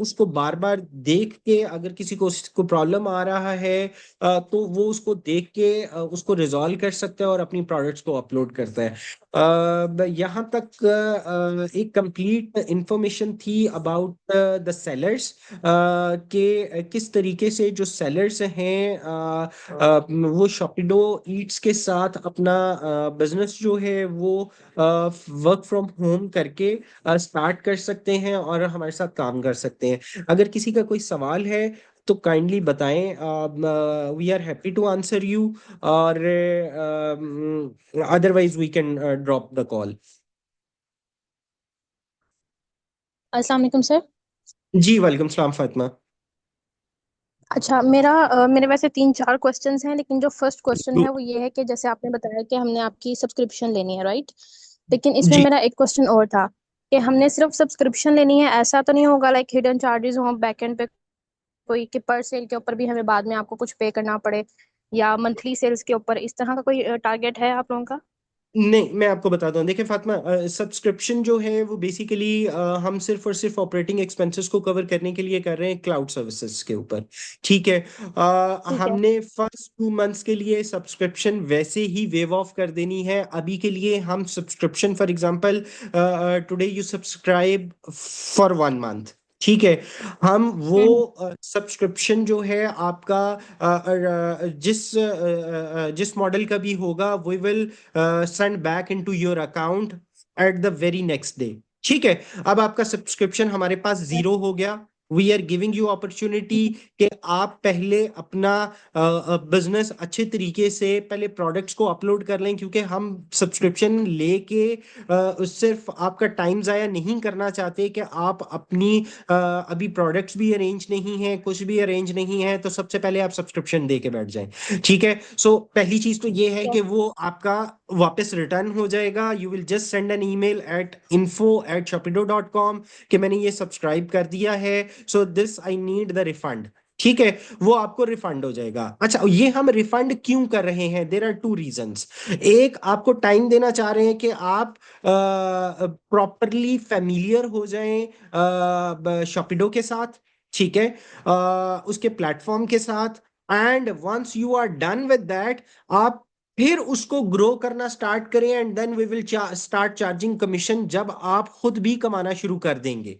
उसको बार बार देख के अगर किसी को प्रॉब्लम आ रहा है तो वो उसको देख के उसको रिजॉल्व कर सकता है और अपनी प्रोडक्ट्स को अपलोड करता है। यहाँ तक एक कंप्लीट इंफॉर्मेशन थी अबाउट द सेलर्स के किस तरीके से जो सेलर्स हैं वो शॉपिडो ईट्स के साथ अपना बिजनेस जो है वो वर्क फ्रॉम होम करके स्टार्ट कर सकते हैं और हमारे साथ काम कर सकते हैं। अगर किसी का कोई सवाल है तो काइंडली बताएं, we are happy to answer you, और otherwise we can drop the call. अस्सलाम वालेकुम सर। जी वालेकुम सलाम फातिमा। अच्छा, मेरे वैसे 3-4 क्वेश्चंस हैं, लेकिन जो फर्स्ट क्वेश्चन है वो ये है कि जैसे आपने बताया कि हमने आपकी सब्सक्रिप्शन लेनी है, राइट? लेकिन इसमें जी। मेरा एक क्वेश्चन और था कि हमने सिर्फ सब्सक्रिप्शन लेनी है, ऐसा तो नहीं होगा लाइक हिडन चार्जेस हो बैकएंड पे कोई, कि पर सेल के ऊपर भी हमें बाद में आपको कुछ पे करना पड़े, या मंथली सेल्स के ऊपर, इस तरह का कोई टारगेट है आप लोगों का? नहीं, मैं आपको बताता हूँ। देखिए फातिमा, सब्सक्रिप्शन जो है वो बेसिकली हम सिर्फ और सिर्फ ऑपरेटिंग एक्सपेंसेस को कवर करने के लिए कर रहे हैं क्लाउड सर्विसेज के ऊपर। ठीक है। ठीक है। हमने फर्स्ट 2 मंथ्स के लिए सब्सक्रिप्शन वैसे ही वेव ऑफ कर देनी है। अभी के लिए हम subscription, for example today you subscribe for 1 month, ठीक है, हम वो हम्म। सब्सक्रिप्शन जो है आपका जिस मॉडल का भी होगा, we will send back into your account at the very next day. ठीक है। अब आपका सब्सक्रिप्शन हमारे पास जीरो हो गया। We are giving you opportunity कि आप पहले अपना बिजनेस अच्छे तरीके से पहले प्रोडक्ट्स को अपलोड कर लें, क्योंकि हम सब्सक्रिप्शन लेके सिर्फ आपका टाइम जाया नहीं करना चाहते कि आप अपनी अभी प्रोडक्ट्स भी अरेंज नहीं है, कुछ भी अरेंज नहीं है, तो सबसे पहले आप सब्सक्रिप्शन दे के बैठ जाएं। ठीक है। सो पहली चीज तो ये है कि वो आपका वापस रिटर्न हो जाएगा। You will just send an email eight info@shopido.com कि मैंने ये सब्सक्राइब कर दिया है, so this I need the refund. ठीक है। वो आपको रिफंड हो जाएगा। अच्छा, ये हम रिफंड क्यों कर रहे हैं? There are two reasons. एक, आपको टाइम देना चाह रहे हैं कि आप प्रॉपरली फेमिलियर हो जाएं शॉपिडो के साथ। ठीक है। उसके प्लेटफॉर्म के साथ। And once you are done with that, आप फिर उसको ग्रो करना स्टार्ट करें, and then we will start charging commission जब आप खुद भी कमाना शुरू कर देंगे।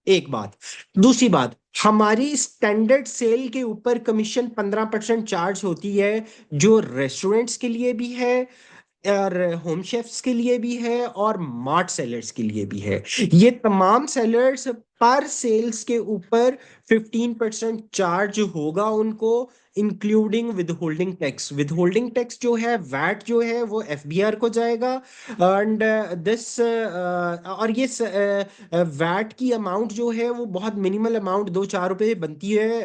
एक बात। दूसरी बात, हमारी स्टैंडर्ड सेल के ऊपर कमीशन 15% चार्ज होती है, जो रेस्टोरेंट्स के लिए भी है और होम शेफ्स के लिए भी है और मार्ट सेलर्स के लिए भी है। ये तमाम सेलर्स पर सेल्स के ऊपर 15% चार्ज होगा उनको, including withholding tax. Withholding tax जो है, वैट जो है, वो एफबीआर को जाएगा। एंड दिस और ये वैट की अमाउंट जो है वो बहुत मिनिमल अमाउंट, 2-4 रुपए बनती है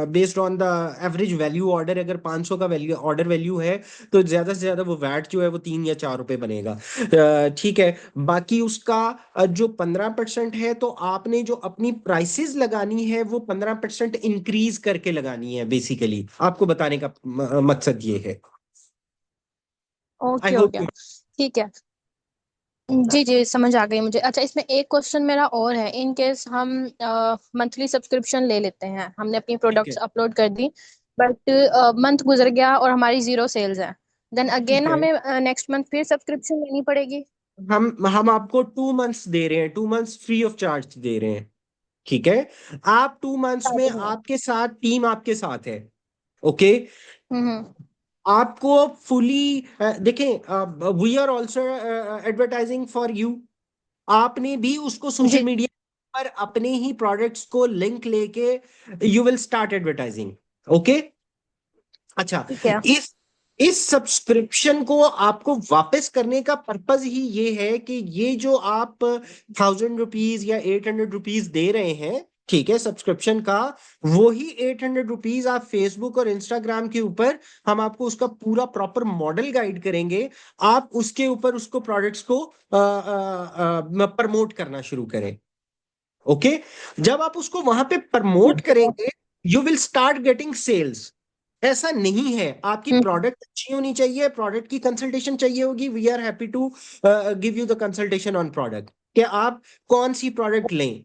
based on the average value order. अगर 500 का वैल्यू ऑर्डर वैल्यू है, तो ज्यादा से ज्यादा वो वैट जो है वो 3 या 4 रुपए बनेगा। ठीक है। बाकी उसका जो 15% है, तो आपने जो अपनी प्राइसेस लगानी है वो 15% इंक्रीज करके लगानी है। बेसिकली आपको बताने का मकसद ये है। आई ओके हो होप गया। यू। ठीक है। जी जी, समझ आ गई मुझे। अच्छा, इसमें एक क्वेश्चन मेरा और है। इन केस हम मंथली सब्सक्रिप्शन ले लेते हैं, हमने अपनी ठीक प्रोडक्ट्स है। अपलोड कर दी, बट मंथ गुजर गया और हमारी जीरो सेल्स है, देन ठीक अगेन है। हमें नेक्स्ट मंथ फिर सब्सक्रिप्शन लेनी पड़ेगी? हम आपको 2 मंथ्स दे रहे हैं, 2 मंथ्स फ्री ऑफ चार्ज दे रहे हैं। ठीक है। आप 2 मंथ्स में, स्टार्टिंग में। आपके साथ टीम आपके साथ है। ओके। हम्म। आपको फुली देखें, we are also advertising for you. आपने भी उसको सोशल जी। मीडिया पर अपने ही प्रोडक्ट्स को लिंक लेके you will start advertising. Okay. अच्छा, ठीक है। इस इस सब्सक्रिप्शन को आपको वापस करने का पर्पज ही ये है कि ये जो आप 1000 रुपीज या 800 रुपीज दे रहे हैं, ठीक है, सब्सक्रिप्शन का, वो ही 800 रुपीज आप फेसबुक और इंस्टाग्राम के ऊपर, हम आपको उसका पूरा प्रॉपर मॉडल गाइड करेंगे। आप उसके ऊपर उसको प्रोडक्ट्स को प्रमोट करना शुरू करें। ओके। जब आप उसको वहां पे प्रमोट ठीक है। करेंगे, you will start getting sales. ऐसा नहीं है, आपकी हम्म। प्रोडक्ट अच्छी होनी चाहिए, प्रोडक्ट की कंसल्टेशन चाहिए होगी, we are happy to give you the consultation on product कि आप कौन सी प्रोडक्ट लें।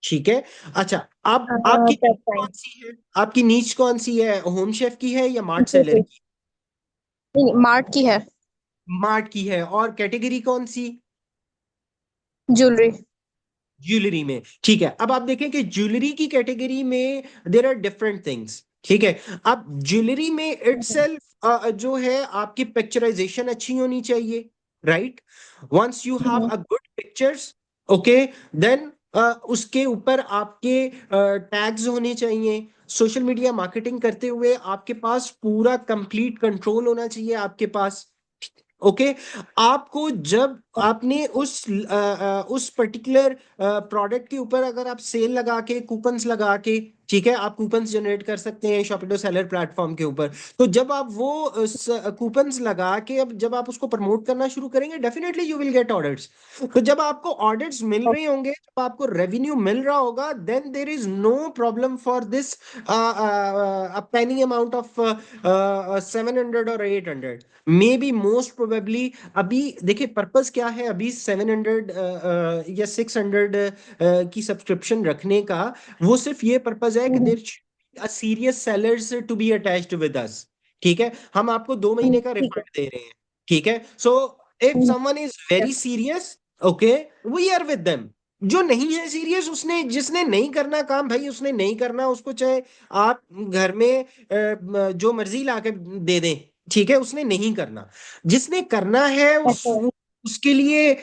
ठीक है। अच्छा, अब आपकी नीच दैट्स कौन फाइन। सी है? आपकी नीच कौन सी है? होम शेफ की है या मार्ट जी सेलर जी। की? नहीं, मार्ट की है। मार्ट की है। और कैटेगरी कौन सी? ज्वेलरी। ज्वेलरी में। ठीक है। अब आप देखें कि ज्वेलरी की कैटेगरी में देर आर डिफरेंट थिंग्स। ठीक है। अब ज्वेलरी में इटसेल्फ जो है, आपकी पिक्चराइजेशन अच्छी होनी चाहिए। Right. Once you have a good pictures, okay, then उसके ऊपर आपके टैग्स होने चाहिए। सोशल मीडिया मार्केटिंग करते हुए आपके पास पूरा कंप्लीट कंट्रोल होना चाहिए आपके पास। ओके। आपको जब आपने उस पर्टिकुलर प्रोडक्ट के ऊपर अगर आप सेल लगा के कूपन्स लगा के, ठीक है, आप कूपन्स जनरेट कर सकते हैं शॉपिडो सेलर प्लेटफॉर्म के ऊपर। तो जब आप वो कूपन्स लगा के अब जब आप उसको प्रमोट करना शुरू करेंगे, definitely you will get orders. तो जब आपको ऑर्डर्स मिल रहे होंगे, जब आपको रेवेन्यू मिल रहा होगा, then there is no problem for this penny amount of 700 और 800, मे बी मोस्ट प्रोबेबली। अभी देखिए पर्पस क्या है, अभी 700 या 600 की सब्सक्रिप्शन रखने का, वो सिर्फ ये पर्पस है कि there serious sellers to be attached with us. ठीक है, हम आपको 2 महीने का ठीक है। रिफंड दे रहे हैं। ठीक है, so if someone is very serious, okay, we are with them. जो नहीं है सीरियस, उसने जिसने नहीं करना काम भाई, उसने नहीं करना, उसको चाहे आप घर में जो मर्जी ला के दे दें, ठीक है, उसने नहीं करना। जिसने करना है उसके लिए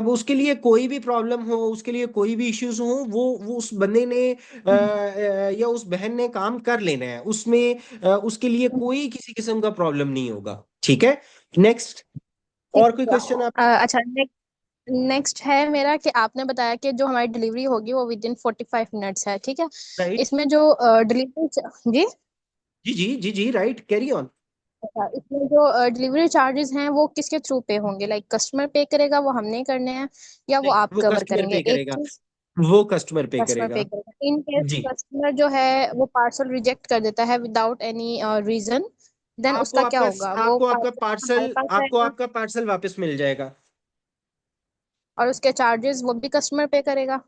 उसके लिए कोई भी प्रॉब्लम हो, उसके लिए कोई भी इश्यूज हो, वो उस बंदे ने या उस बहन ने काम कर लेना है उसमें। उसके लिए कोई किसी किस्म का प्रॉब्लम नहीं होगा। ठीक है, नेक्स्ट। ठीक और कोई है। क्वेश्चन आप? अच्छा, नेक्स्ट है मेरा कि आपने बताया कि जो हमारी डिलीवरी होगी वो विद इन 45 मिनट्स है, ठीक है। राइट। इसमें जो डिलीवरी, जी, जी जी जी जी, राइट, कैरी ऑन। अच्छा, इसमें जो डिलीवरी चार्जेस हैं वो किसके थ्रू पे होंगे? लाइक कस्टमर पे करेगा, वो हमने करने हैं, या वो नहीं, आप वो कवर कस्टमर करेंगे? पे एक करेगा। चीज, वो कस्टमर पे कस्टमर पे करेगा। करेगा। In case ji. कस्टमर जो है वो पार्सल रिजेक्ट कर देता है विदाउट एनी रीजन, देन आपको उसका क्या आपका होगा? वो आपको आपका पार्सल हमारे पार्सल पास आपको रहेगा आपका पार्सल वापस मिल जाएगा। और उसके चार्जेस वो भी कस्टमर पे करेगा?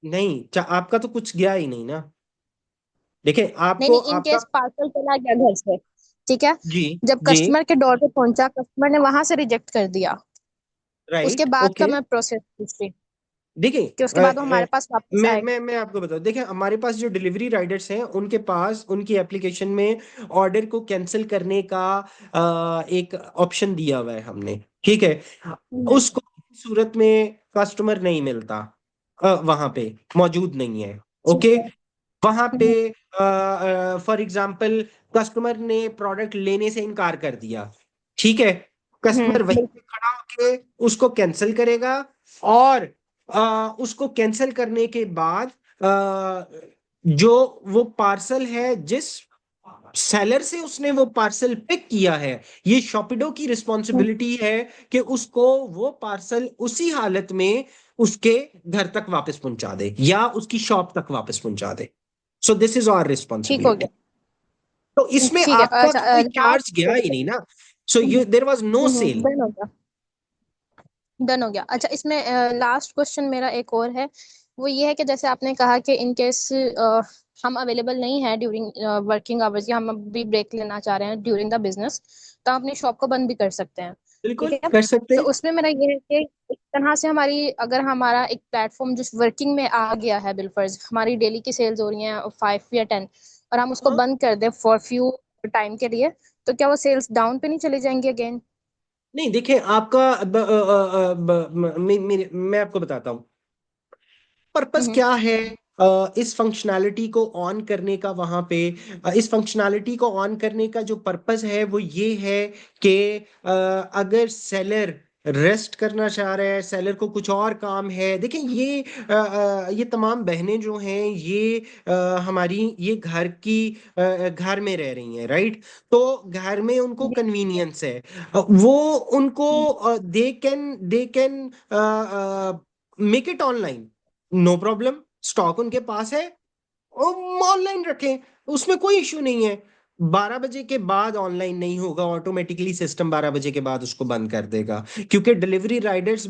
नहीं, आपका तो कुछ गया ही नहीं ना। देखिए नहीं आपको नहीं, इन आपका। केस पार्सल चला गया घर से, ठीक है, जी जब जी, कस्टमर के डोर पे पहुंचा, कस्टमर ने वहां से रिजेक्ट कर दिया, उसके राइट, बाद का ओके। मैं प्रोसेस पूछ रही हूँ देखिए कि उसके बाद वो हमारे पास वापस आए। मैं आपको बताऊं, देखिए हमारे पास जो डिलीवरी राइडर्स हैं उनके पास उनकी एप्लीकेशन में ऑर्डर को कैंसिल करने का एक ऑप्शन दिया हुआ है हमने। ठीक है, हम्म। उसको सूरत में कस्टमर नहीं मिलता, वहां पे मौजूद नहीं है। ठीक ओके, है। वहां पे हम्म। फॉर एग्जांपल कस्टमर ने प्रोडक्ट लेने से इनकार कर दिया। ठीक है, कस्टमर वहीं पे बिल्कुल। खड़ा होके उसको कैंसिल करेगा, और उसको कैंसिल करने के बाद जो वो पार्सल है, जिस सेलर से उसने वो पार्सल पिक किया है, ये शॉपिडो की हम्म। रिस्पॉन्सिबिलिटी है कि उसको वो पार्सल उसी हालत में उसके घर तक वापस पहुंचा दे या उसकी शॉप तक वापस पहुंचा दे। सो दिस इज आवर ठीक हो रिस्पॉन्सिबिलिटी। गया। तो इसमें ठीक है। आपका अच्छा, तो कोई चार्ज गया ही लास्ट, नहीं ना। So you there was no sale. Done हो गया, डन हो गया। अच्छा, इसमें लास्ट क्वेश्चन मेरा एक और है, वो ये है कि जैसे आपने कहा कि इन केस हम अवेलेबल नहीं है ड्यूरिंग वर्किंग आवर्स, या हम अभी ब्रेक लेना चाह रहे हैं ड्यूरिंग द बिजनेस, तो हम अपनी शॉप को बंद भी कर सकते हैं, ठीक बिल्कुल है। कर सकते तो हैं। उसमें मेरा ये है कि एक तरह से हमारी, अगर हमारा एक प्लेटफॉर्म जो वर्किंग में आ गया है, बिलफर्ज हमारी डेली की सेल्स हो रही हैं 5 या 10, और हम उसको हाँ। बंद कर दें फॉर फ्यू टाइम के लिए, तो क्या वो सेल्स डाउन पे नहीं चली जाएंगी अगेन? नहीं, देखिए आपका मैं आपको बताता हूँ पर्पस हम्म। क्या है। इस फंक्शनैलिटी को ऑन करने का वहां पे, इस फंक्शनैलिटी को ऑन करने का जो पर्पस है वो ये है कि अगर सेलर रेस्ट करना चाह रहा है, सेलर को कुछ और काम है। देखिए ये तमाम बहनें जो हैं ये हमारी ये घर में रह रही हैं, राइट। तो घर में उनको जी। कन्वीनियंस है, वो उनको they can make it online, no problem. Stock उनके पास है, ऑनलाइन रखें, उसमें कोई इश्यू नहीं है। 12 बजे के बाद ऑनलाइन नहीं होगा, ऑटोमेटिकली सिस्टम 12 बजे के बाद उसको बंद कर देगा। क्योंकि डिलीवरी राइडर्स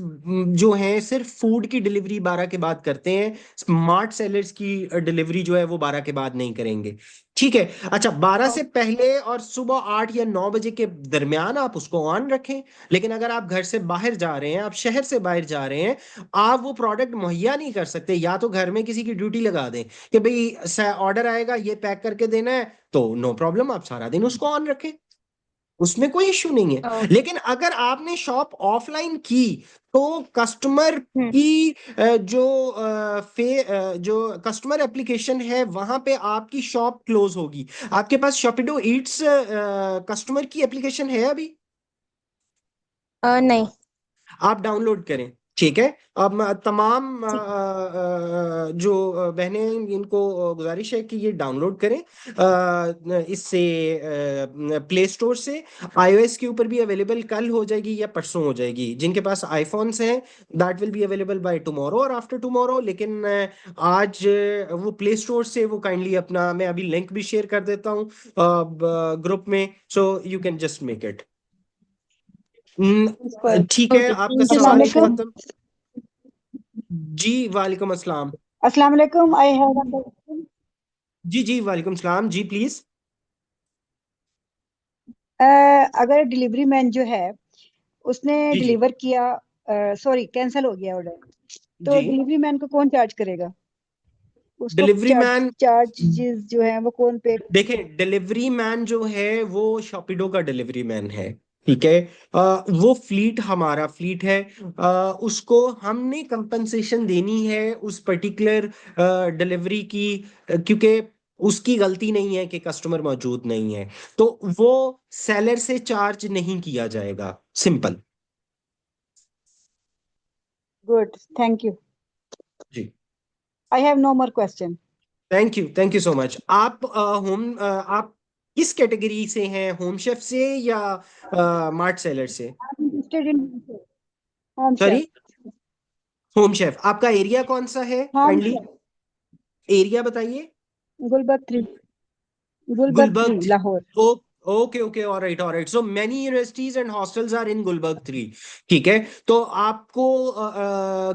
जो हैं सिर्फ फूड की डिलीवरी 12 के बाद करते हैं, स्मार्ट सेलर्स की डिलीवरी जो है वो 12 के बाद नहीं करेंगे। ठीक है, अच्छा, 12 से पहले और सुबह 8 या 9 बजे के दरमियान आप उसको ऑन रखें। लेकिन अगर आप घर से बाहर जा रहे हैं, आप शहर से बाहर जा रहे हैं, आप वो प्रोडक्ट मुहैया नहीं कर सकते, या तो घर में किसी की ड्यूटी लगा दें कि भाई ऑर्डर आएगा, ये पैक करके देना है, तो नो प्रॉब्लम, आप सारा दिन उसको ऑन रखें, उसमें कोई इश्यू नहीं है। ओके। लेकिन अगर आपने शॉप ऑफलाइन की, तो कस्टमर हम्म। की जो कस्टमर एप्लीकेशन है वहां पे आपकी शॉप क्लोज होगी। आपके पास शॉपिडो ईट्स कस्टमर की एप्लीकेशन है अभी? नहीं। आप डाउनलोड करें। ठीक है। अब तमाम ठीक। जो बहनें हैं, इनको गुजारिश है कि ये डाउनलोड करें इससे प्ले स्टोर से। आईओएस के ऊपर भी अवेलेबल कल हो जाएगी या परसों हो जाएगी। जिनके पास आईफोन्स हैं that will be available by tomorrow और आफ्टर टुमारो। लेकिन आज वो प्ले स्टोर से वो काइंडली अपना, मैं अभी लिंक भी शेयर कर देता हूँ ग्रुप में, so you can just make it. ठीक है, ओके, आपका थैंक यू सो अस्सलाम सवाल मच एक वालेकुम। सर। खत्म। जी वालेकुम अस्सलाम। अस्सलाम वालेकुम। आई हैव अ क्वेश्चन। जी जी वालेकुम सलाम जी प्लीज। अगर डिलीवरी मैन जो है उसने जी जी डिलीवर किया, सॉरी कैंसिल हो गया ऑर्डर, तो जी। डिलीवरी मैन को कौन चार्ज करेगा? उसको डिलीवरी मैन, चार्जेस जो है वो कौन पे? देखें डिलीवरी मैन जो है वो शॉपिडो का डिलीवरी मैन है। ठीक है। वो फ्लीट हमारा फ्लीट है। उसको हमने कंपनसेशन देनी है उस पर्टिकुलर डिलीवरी की, क्योंकि उसकी गलती नहीं है कि कस्टमर मौजूद नहीं है। तो वो सेलर से चार्ज नहीं किया जाएगा, सिंपल। Good, thank you. जी। I have no more question. Thank you so much. आप आप किस कैटेगरी से हैं, होम शेफ से या मार्ट सेलर से? I am interested in home sorry, chef. Home chef. आपका एरिया कौन सा है होम काइंडली? शेफ। एरिया बताइए। Gulberg 3। Gulberg Gulberg 3 three. Lahore. Oh, okay okay, alright alright. So many universities and hostels are in Gulberg 3। ठीक है। तो आपको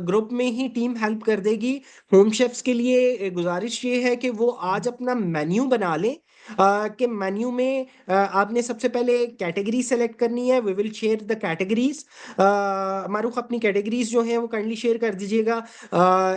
ग्रुप में ही टीम हेल्प कर देगी। होम शेफ्स के लिए गुजारिश ये है कि वो आज अपना मेन्यू बना लें। कि मेन्यू में आपने सबसे पहले कैटेगरी सेलेक्ट करनी है। We will share the categories. Maroof अपनी कैटेगरीज जो हैं वो काइंडली शेयर कर दीजिएगा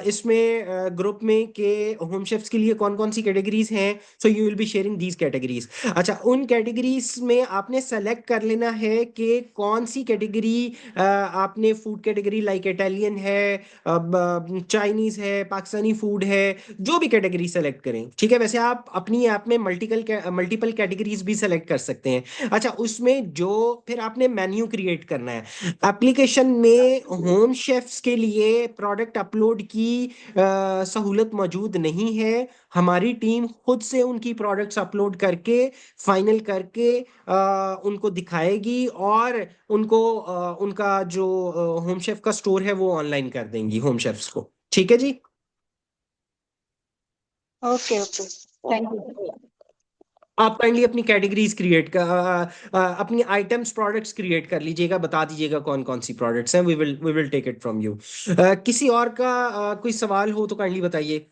इसमें ग्रुप में, के होम शेफ्स के लिए कौन कौन सी कैटेगरीज हैं। So you will be sharing these categories. अच्छा, उन कैटेगरीज में आपने सेलेक्ट कर लेना है कि कौन सी कैटेगरी आपने, फूड कैटेगरी लाइक इटालियन है, चाइनीज है, पाकिस्तानी फूड है, जो भी कैटेगरी सेलेक्ट करें। ठीक है। वैसे आप अपनी ऐप में मल्टीपल कैटेगरीज भी सेलेक्ट कर सकते हैं। अच्छा, उसमें जो फिर आपने मेन्यू क्रिएट करना है एप्लीकेशन में। होम शेफ्स के लिए प्रोडक्ट अपलोड की सहूलत मौजूद नहीं है। हमारी टीम खुद से उनकी प्रोडक्ट्स अपलोड करके फाइनल करके उनको दिखाएगी और उनको उनका जो होम शेफ का स्टोर है वो ऑनलाइन कर देंगी होम शेफ्स को। ठीक है जी। Okay okay, thank you. आप काइंडली अपनी कैटेगरीज क्रिएट कर अपनी आइटम्स प्रोडक्ट्स क्रिएट कर लीजिएगा, बता दीजिएगा कौन कौन सी प्रोडक्ट्स हैं। We will take it from you. किसी और का कोई सवाल हो तो काइंडली बताइए।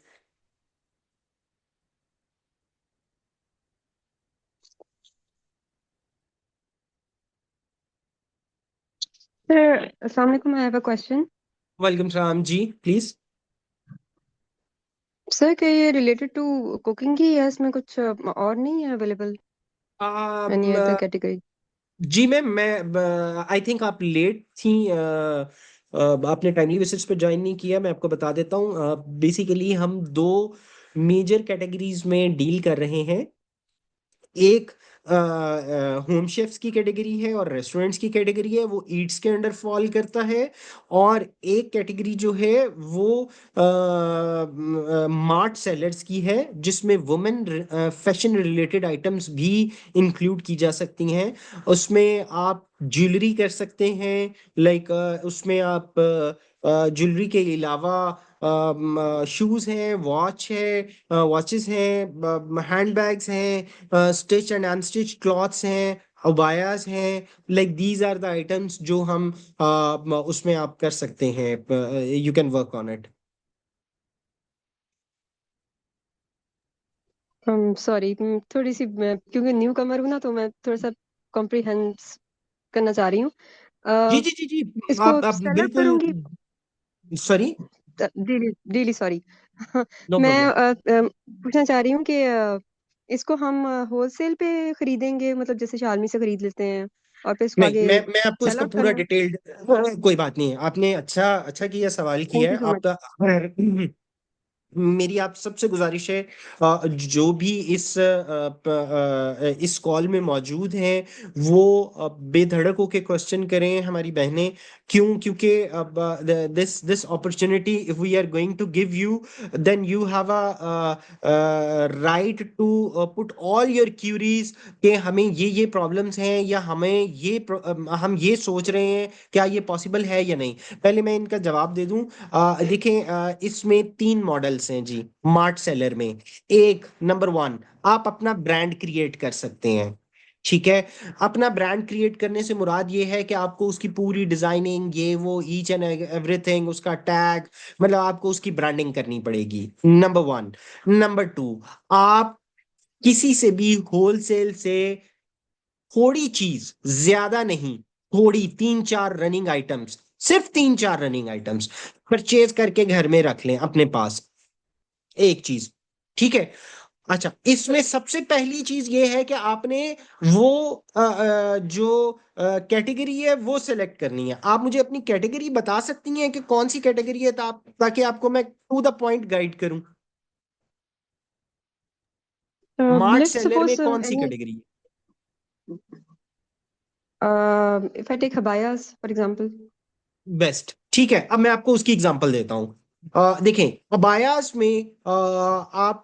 Sir, Assalamualaikum. I have a question. Welcome सलाम जी प्लीज। सर, क्या ये रिलेटेड टू कुकिंग ही है? इसमें कुछ और नहीं है अवेलेबल? Any other category? जी मैम, मैं आई थिंक आप लेट थी। आपने टाइमली बेसिस पे ज्वाइन नहीं किया। मैं आपको बता देता हूँ। बेसिकली हम दो मेजर कैटेगरीज में डील कर रहे हैं। एक होम शेफ्स की कैटेगरी है और रेस्टोरेंट्स की कैटेगरी है, वो ईट्स के अंडर फॉल करता है। और एक कैटेगरी जो है वो मार्ट सेलर्स की है, जिसमें वुमेन फैशन रिलेटेड आइटम्स भी इंक्लूड की जा सकती हैं। उसमें आप ज्वेलरी कर सकते हैं, लाइक उसमें आप ज्वेलरी के अलावा शूज हैं, वॉच है, वॉचेस हैं, हैंड बैग्स हैं, स्टिच एंड अनस्टिच क्लॉथ्स हैं, अबायास हैं। Like these are the items जो हम उसमें आप कर सकते हैं। You can work on it. Sorry, थोड़ी सी मैं क्योंकि न्यू कमर हूँ ना, तो मैं थोड़ा सा कॉम्प्रिहेंस करना चाह रही हूँ। जी अ, जी जी जी। इसको आप सेटअप बिल्कुल। करूंगी। Sorry. Daily daily sorry. No मैं प्रॉब्लम। पूछना चाह रही हूँ कि इसको हम होलसेल पे खरीदेंगे, मतलब जैसे शालमी से खरीद लेते हैं और फिर इसको नहीं, आगे मैं आपको सेल इसका आउट पूरा करना है? डिटेल्ड, कोई बात नहीं है। आपने अच्छा अच्छा किया, सवाल थैंक किया यू है सो मच। आपका। मेरी आप सबसे गुजारिश है, जो भी इस कॉल में मौजूद हैं वो बेधड़क होके क्वेश्चन करें। हमारी बहनें क्यों? क्योंकि अब this opportunity if we are going to give you, then you have a right to put all your queries कि हमें ये प्रॉब्लम्स हैं, या हमें हम ये सोच रहे हैं क्या ये पॉसिबल है या नहीं। पहले मैं इनका जवाब दे दूं। देखें, इसमें 3 मॉडल्स हैं जी मार्ट सेलर में। एक, नंबर 1, आप अपना ब्रांड क्रिएट कर सकते हैं। ठीक है। अपना ब्रांड क्रिएट करने से मुराद ये है कि आपको उसकी पूरी डिजाइनिंग, ये वो, ईच एंड एवरीथिंग, उसका टैग, मतलब आपको उसकी ब्रांडिंग करनी पड़ेगी, नंबर 1। नंबर 2, आप किसी से भी होलसेल से थोड़ी चीज, ज्यादा नहीं, थोड़ी 3-4 रनिंग आइटम्स, सिर्फ 3-4 रनिंग आइटम्स परचेज करके घर में रख लें अपने पास, एक चीज। ठीक है। अच्छा, इसमें सबसे पहली चीज ये है कि आपने वो जो कैटेगरी है वो सिलेक्ट करनी है। आप मुझे अपनी कैटेगरी बता सकती हैं कि कौन सी कैटेगरी है, ताकि आपको मैं टू द पॉइंट गाइड करूं। मार्ट Let's सेलर में suppose कौन सी any कैटेगरी है? if I take habayas for example. Best. ठीक है, अब मैं आपको उसकी एग्जांपल देता हूँ। देखें, अबायास में आप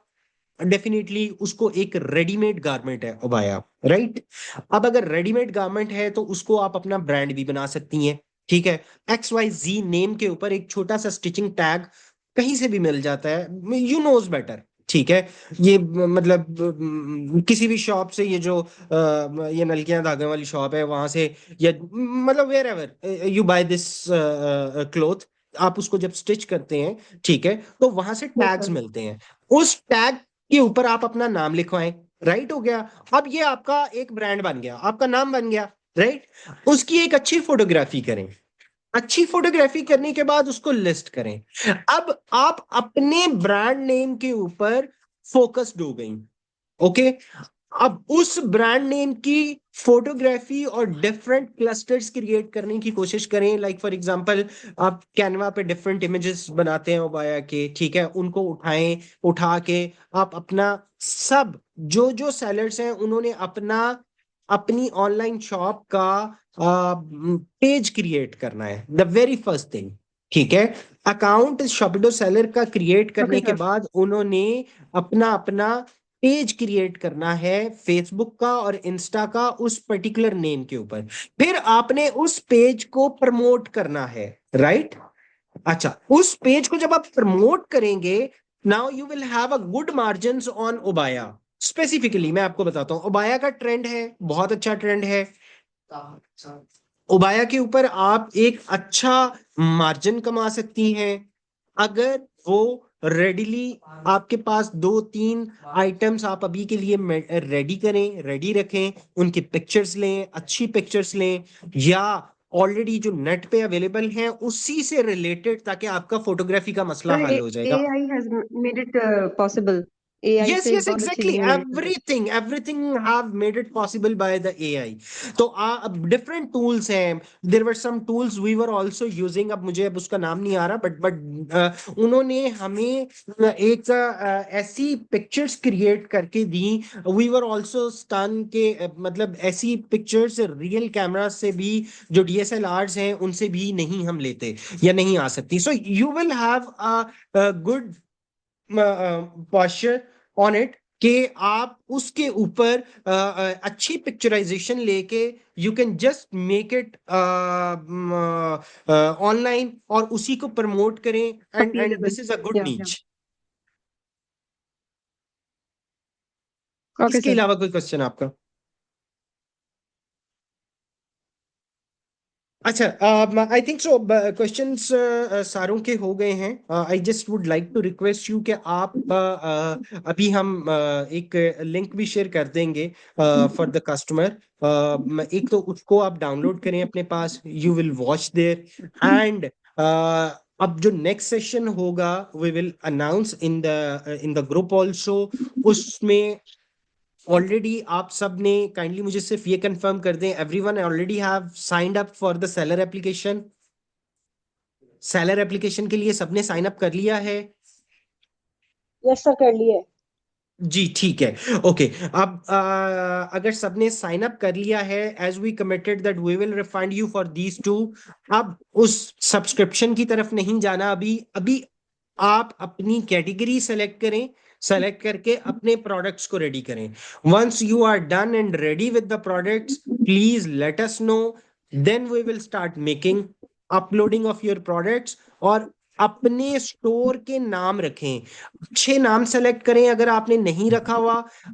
डेफिनेटली उसको एक रेडीमेड गारमेंट है अबाया, राइट। अब अगर रेडीमेड गारमेंट है तो उसको आप अपना ब्रांड भी बना सकती हैं। ठीक है। XYZ नेम के ऊपर एक छोटा सा स्टिचिंग टैग कहीं से भी मिल जाता है, यू नोज बेटर। ठीक है। ये मतलब किसी भी शॉप से, ये जो ये नलकियां धागे वाली शॉप है वहां से, या मतलब wherever you buy this cloth, आप उसको जब स्टिच करते हैं, ठीक है, तो वहां से Yes टैग्स sir. मिलते हैं। उस टैग के ऊपर आप अपना नाम लिखवाएं। राइट, हो गया। अब ये आपका एक ब्रांड बन गया, आपका नाम बन गया। राइट। उसकी एक अच्छी फोटोग्राफी करें। अच्छी फोटोग्राफी करने के बाद उसको लिस्ट करें। अब आप अपने ब्रांड नेम के ऊपर फोकस्ड हो गई। ओके। अब उस ब्रांड नेम की फोटोग्राफी और डिफरेंट क्लस्टर्स क्रिएट करने की कोशिश करें। लाइक फॉर एग्जांपल, आप कैनवा पे डिफरेंट इमेजेस बनाते हैं उबाया के, ठीक है, उनको उठाएं। उठा के आप अपना सब, जो जो सेलर्स हैं उन्होंने अपना, अपनी ऑनलाइन शॉप का पेज क्रिएट करना है, द वेरी फर्स्ट थिंग। ठीक है। अकाउंट शॉपिडो सेलर का क्रिएट Okay करने के sir. बाद उन्होंने अपना अपना पेज क्रिएट करना है फेसबुक का और इंस्टा का, उस पर्टिकुलर नेम के ऊपर। फिर आपने उस पेज को प्रमोट करना है। राइट। अच्छा, उस पेज को जब आप प्रमोट करेंगे, now you will have a good margin on उबाया। स्पेसिफिकली मैं आपको बताता हूं, उबाया का ट्रेंड है, बहुत अच्छा ट्रेंड है। उबाया के ऊपर आप एक अच्छा मार्जिन कमा सकती हैं अगर वो रेडीली आपके पास 2-3 आइटम्स आप अभी के लिए रेडी करें, रेडी रखें, उनकी पिक्चर्स लें, अच्छी पिक्चर्स लें, या ऑलरेडी जो नेट पे अवेलेबल हैं उसी से रिलेटेड, ताकि आपका फोटोग्राफी का मसला Sir, हल हो जाएगा। AI has made it possible. AI Yes, से yes, बहुत अच्छी exactly. लिंक जनरेट हो जाती Everything have made it possible by the AI. तो different tools हैं. There were some tools we were also using. अब मुझे अब उसका नाम नहीं आ रहा, but उन्होंने हमें एक ऐसी पिक्चर्स क्रिएट करके दी। We were also stunned के मतलब ऐसी पिक्चर्स रियल कैमरा से भी, जो DSLRs हैं उनसे भी नहीं हम लेते या नहीं आ सकती। So you will have a good posture on it, कि आप उसके ऊपर अच्छी पिक्चराइजेशन लेके you can just make it online और उसी को प्रमोट करें, है and appealable. This is a good Yeah, yeah. नीच। Okay इसके sir. अलावा कोई क्वेश्चन आपका? अच्छा, आई थिंक सो क्वेश्चंस सारों के हो गए हैं। I just would like to request you कि आप अभी हम एक लिंक भी शेयर कर देंगे फॉर द कस्टमर। एक तो उसको आप डाउनलोड करें अपने पास, you will watch there, and अब जो नेक्स्ट सेशन होगा we will announce in the group also. उसमें ऑलरेडी आप सब ने काइंडली मुझे सिर्फ ये कंफर्म कर दें, everyone already have signed up for the seller application. Seller application के लिए सबने साइन अप कर लिया है? यस सर, कर लिए। जी ठीक है। ओके। अब अगर सबने साइन अप कर लिया है, as we committed that we will refund you for these two. अब उस सब्सक्रिप्शन की तरफ नहीं जाना अभी। अभी आप अपनी कैटेगरी सेलेक्ट करें, सेलेक्ट करके अपने प्रोडक्ट्स को रेडी करें। Once you are done and ready with the products, please let us know, then we will start making uploading of your products. और अपने स्टोर के नाम रखें, अच्छे नाम सेलेक्ट करें। अगर आपने नहीं रखा हुआ,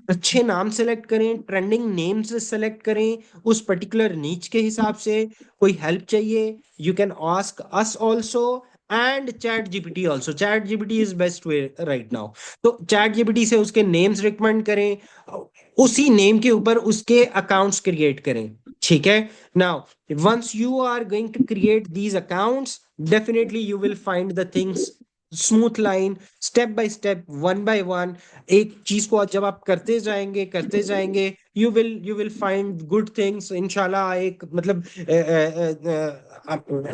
अच्छे नाम सेलेक्ट करें, ट्रेंडिंग नेम्स सेलेक्ट करें उस पर्टिकुलर नीच के हिसाब से। कोई हेल्प चाहिए, you can ask us also and chat GPT also. Chat GPT is best way right now. तो चैट जीपीटी से उसके नेम्स रिकमेंड करें, उसी नेम के ऊपर उसके अकाउंट्स क्रिएट करें। ठीक है। Now once you are going to create these accounts, definitely you will find the things smooth line, step by step, one by one. एक चीज को जब आप करते जाएंगे, you will find good things इंशाल्लाह। एक मतलब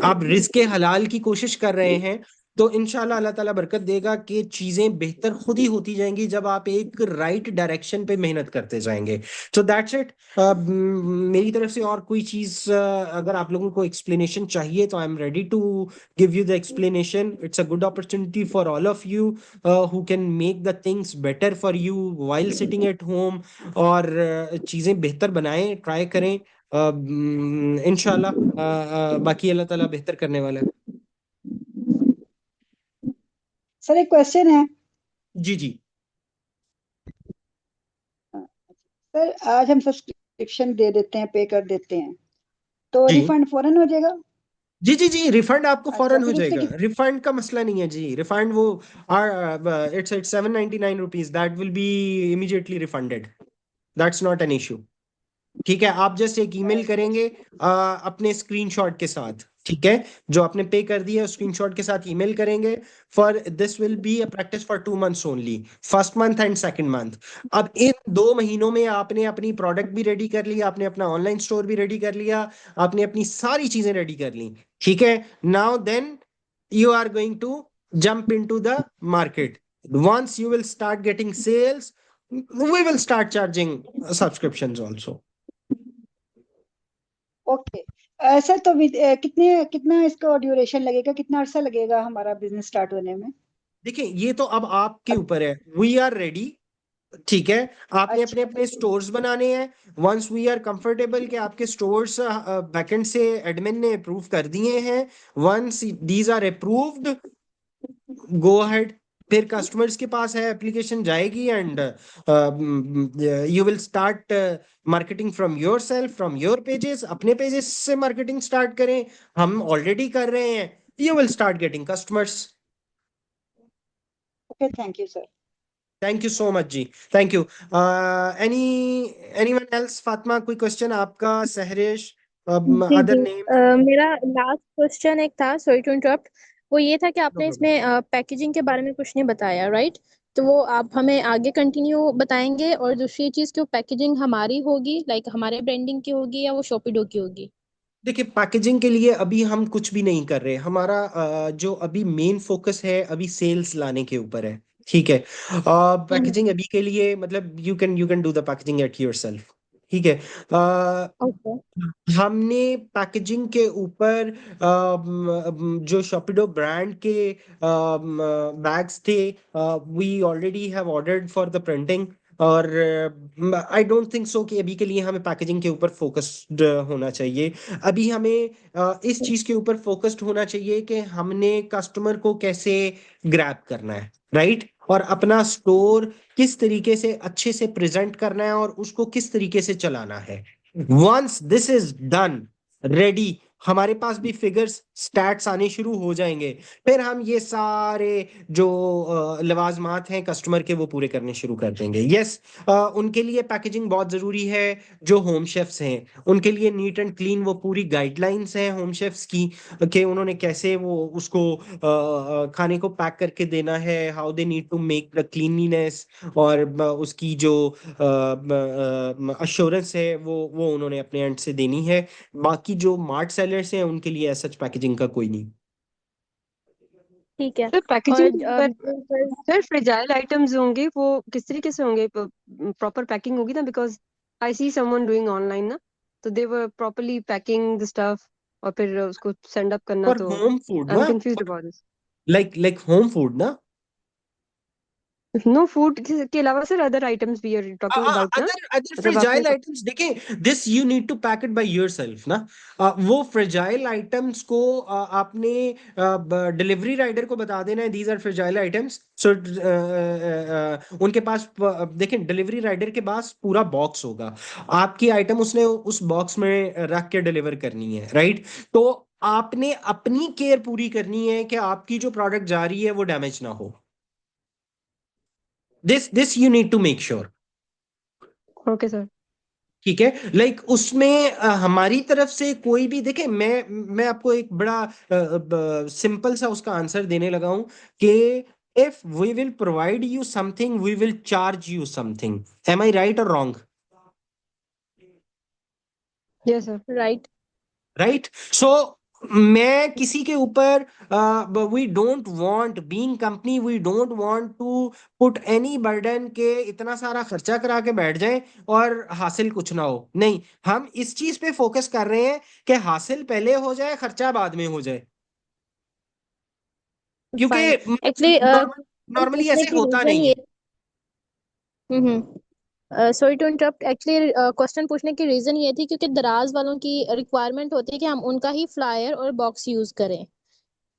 आप रिस्क हलाल की कोशिश कर रहे हैं, तो इंशाल्लाह अल्लाह ताला बरकत देगा कि चीजें बेहतर खुद ही होती जाएंगी जब आप एक राइट डायरेक्शन पे मेहनत करते जाएंगे। तो दैट्स इट। मेरी तरफ से और कोई चीज अगर आप लोगों को एक्सप्लेनेशन चाहिए तो I am ready to give you the explanation. It's a good opportunity for all of you who can make the things better for you while sitting at home। और चीजें बेहतर बनाएं, ट्राई करें। इंशाल्लाह बाकी अल्लाह ताला बेहतर करने वाला है। सर एक क्वेश्चन है। जी जी सर आज हम सब्सक्रिप्शन दे देते हैं, पे कर देते हैं, तो जी रिफंड फौरन हो जाएगा? जी जी जी रिफंड आपको अच्छा, फौरन हो फिर उससे जाएगा। रिफंड का मसला नहीं है जी। रिफंड वो it's 799 rupees, that will B immediately refunded. That's not an issue. ठीक है। आप जस्ट एक ईमेल अच्छा करेंगे अपने स्क्रीनशॉट के साथ। ठीक है। जो आपने पे कर दिया उस स्क्रीनशॉट के साथ ईमेल करेंगे। For this will be a practice for 2 months only, first month and second month. अब इन 2 महीनों में आपने अपनी प्रोडक्ट भी रेडी कर लिया, आपने अपना ऑनलाइन स्टोर भी रेडी कर लिया, आपने अपनी सारी चीजें रेडी कर ली। ठीक है। Now then you are going to jump into the market. Once you will start getting sales, we will start charging subscriptions also। Okay. Sir तो कितने कितना इसका ड्यूरेशन लगेगा, कितना अरसा लगेगा हमारा बिजनेस स्टार्ट होने में? देखिए ये तो अब आपके ऊपर है। We are ready. ठीक है। आपने अच्छा। अपने अपने स्टोर्स बनाने हैं। वंस वी आर कंफर्टेबल कि आपके स्टोर्स बैकएंड से एडमिन ने अप्रूव कर दिए हैं, once these are approved, go ahead. फिर कस्टमर्स के पास है, एप्लीकेशन जाएगी and you will start marketing from yourself, from your pages. अपने पेजेस से मार्केटिंग स्टार्ट करें, हम ऑलरेडी कर रहे हैं। You will start getting customers. Okay, thank you sir. Thank you so much जी। Thank you. Any anyone else? Fatima कोई क्वेश्चन आपका? सहरिश, जी अदर जी। नेम्स? मेरा लास्ट क्वेश्चन एक था, सॉरी टू इंटरप्ट। वो ये था कि नो आपने प्रॉब्लम। इसमें पैकेजिंग के बारे में कुछ नहीं बताया, राइट? तो वो आप हमें आगे कंटिन्यू बताएंगे। और दूसरी चीज़ कि वो पैकेजिंग हमारी होगी, लाइक हमारे ब्रांडिंग की होगी, या वो शॉपिडो की होगी? देखिए पैकेजिंग के लिए अभी हम कुछ भी नहीं कर रहे। हमारा जो अभी मेन फोकस है अभी सेल्स लाने के ऊपर है। ठीक है। हम्म। पैकेजिंग अभी के लिए मतलब you can do the packaging at yourself. ठीक है। ओके। हमने पैकेजिंग के ऊपर जो शॉपिडो ब्रांड के बैग्स थे, we already have ordered for the printing. और आई डोंट थिंक सो कि अभी के लिए हमें पैकेजिंग के ऊपर फोकस्ड होना चाहिए। अभी हमें इस चीज के ऊपर फोकस्ड होना चाहिए कि हमने कस्टमर को कैसे ग्रैब करना है, राइट? और अपना स्टोर किस तरीके से अच्छे से प्रेजेंट करना है और उसको किस तरीके से चलाना है। Once this is done, ready, हमारे पास भी फिगर्स स्टैट्स आने शुरू हो जाएंगे। फिर हम ये सारे जो लवाजमात हैं कस्टमर के वो पूरे करने शुरू कर देंगे। यस, उनके लिए पैकेजिंग बहुत जरूरी है। जो होम शेफ्स हैं उनके लिए नीट एंड क्लीन वो पूरी गाइडलाइंस हैं होम शेफ्स की, कि उन्होंने कैसे वो उसको खाने को पैक करके देना है, how they need to make the cleanliness. और उसकी जो अश्योरेंस है वो उन्होंने अपने एंड से देनी है। बाकी जो मार्ट सेलर्स हैं उनके लिए सच पैकेजिंग का कोई नहीं। ठीक है। सर पैकेजिंग और पर सर फ्रेजाइल आइटम्स होंगे वो किस तरीके से होंगे? प्रॉपर पैकिंग होगी ना, because I see someone doing online ना, तो they were properly packing the stuff और फिर उसको सेंड अप करना, फॉर तो होम फूड आई एम ना, confused about this. Like home food ना। नो फूड के अलावा सर अदर आइटम्स भी आर टॉकिंग अबाउट ना, अदर मतलब आपने फ्रेजाइल आइटम्स देखें, this you need to pack it by yourself ना। वो फ्रेजाइल आइटम्स को आपने डिलीवरी राइडर को बता देना है, दीज आर फ्रेजाइल आइटम्स, सो उनके पास देखें डिलीवरी राइडर के पास पूरा बॉक्स होगा, आपकी आइटम उसने उस बॉक्स में रख के डिलीवर करनी है, राइट। तो आपने अपनी केयर पूरी करनी है कि आपकी जो प्रोडक्ट जा रही है वो डैमेज ना हो। This you need to make sure. Okay sir. ठीक है, लाइक उसमें हमारी तरफ से कोई भी देखे, मैं आपको एक बड़ा सिंपल सा उसका आंसर देने लगा हूं कि if we will provide you something we will charge you something. Am I right और wrong? Yes sir. Right. Right. So मैं किसी के ऊपर we don't want being company, we don't want to put any burden के इतना सारा खर्चा करा के बैठ जाएं और हासिल कुछ ना हो। नहीं, हम इस चीज पे फोकस कर रहे हैं कि हासिल पहले हो जाए, खर्चा बाद में हो जाए, क्योंकि फाइन। एक्चुअली नॉर्मली पूछने ऐसे की होता रीजन नहीं ये, है। Sorry to interrupt, actually question पूछने की रीजन ये थी क्योंकि दराज वालों की रिक्वायरमेंट होती है कि हम उनका ही फ्लायर और बॉक्स यूज करें।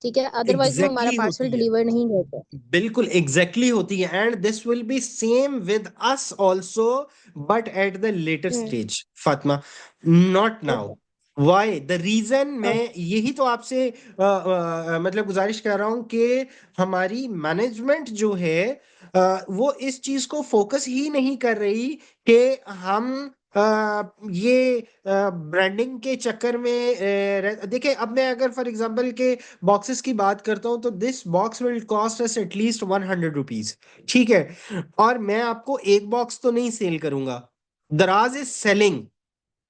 ठीक है, अदरवाइज वो हमारा एग्जैक्टली पार्सल होती है, डिलीवर नहीं करते। बिल्कुल एग्जैक्टली होती है, and this will be same with us also, but at the later hmm. Stage Fatima, not now. Okay. Why the reason, मैं यही तो आपसे मतलब गुजारिश कर रहा हूं कि हमारी मैनेजमेंट जो है वो इस चीज को फोकस ही नहीं कर रही कि हम ये ब्रांडिंग के चक्कर में देखिए, अब मैं अगर फॉर एग्जांपल के बॉक्सेस की बात करता हूं तो this box will cost us at least 100 rupees, ठीक है। और मैं आपको एक बॉक्स तो नहीं सेल करूंगा, Daraz is selling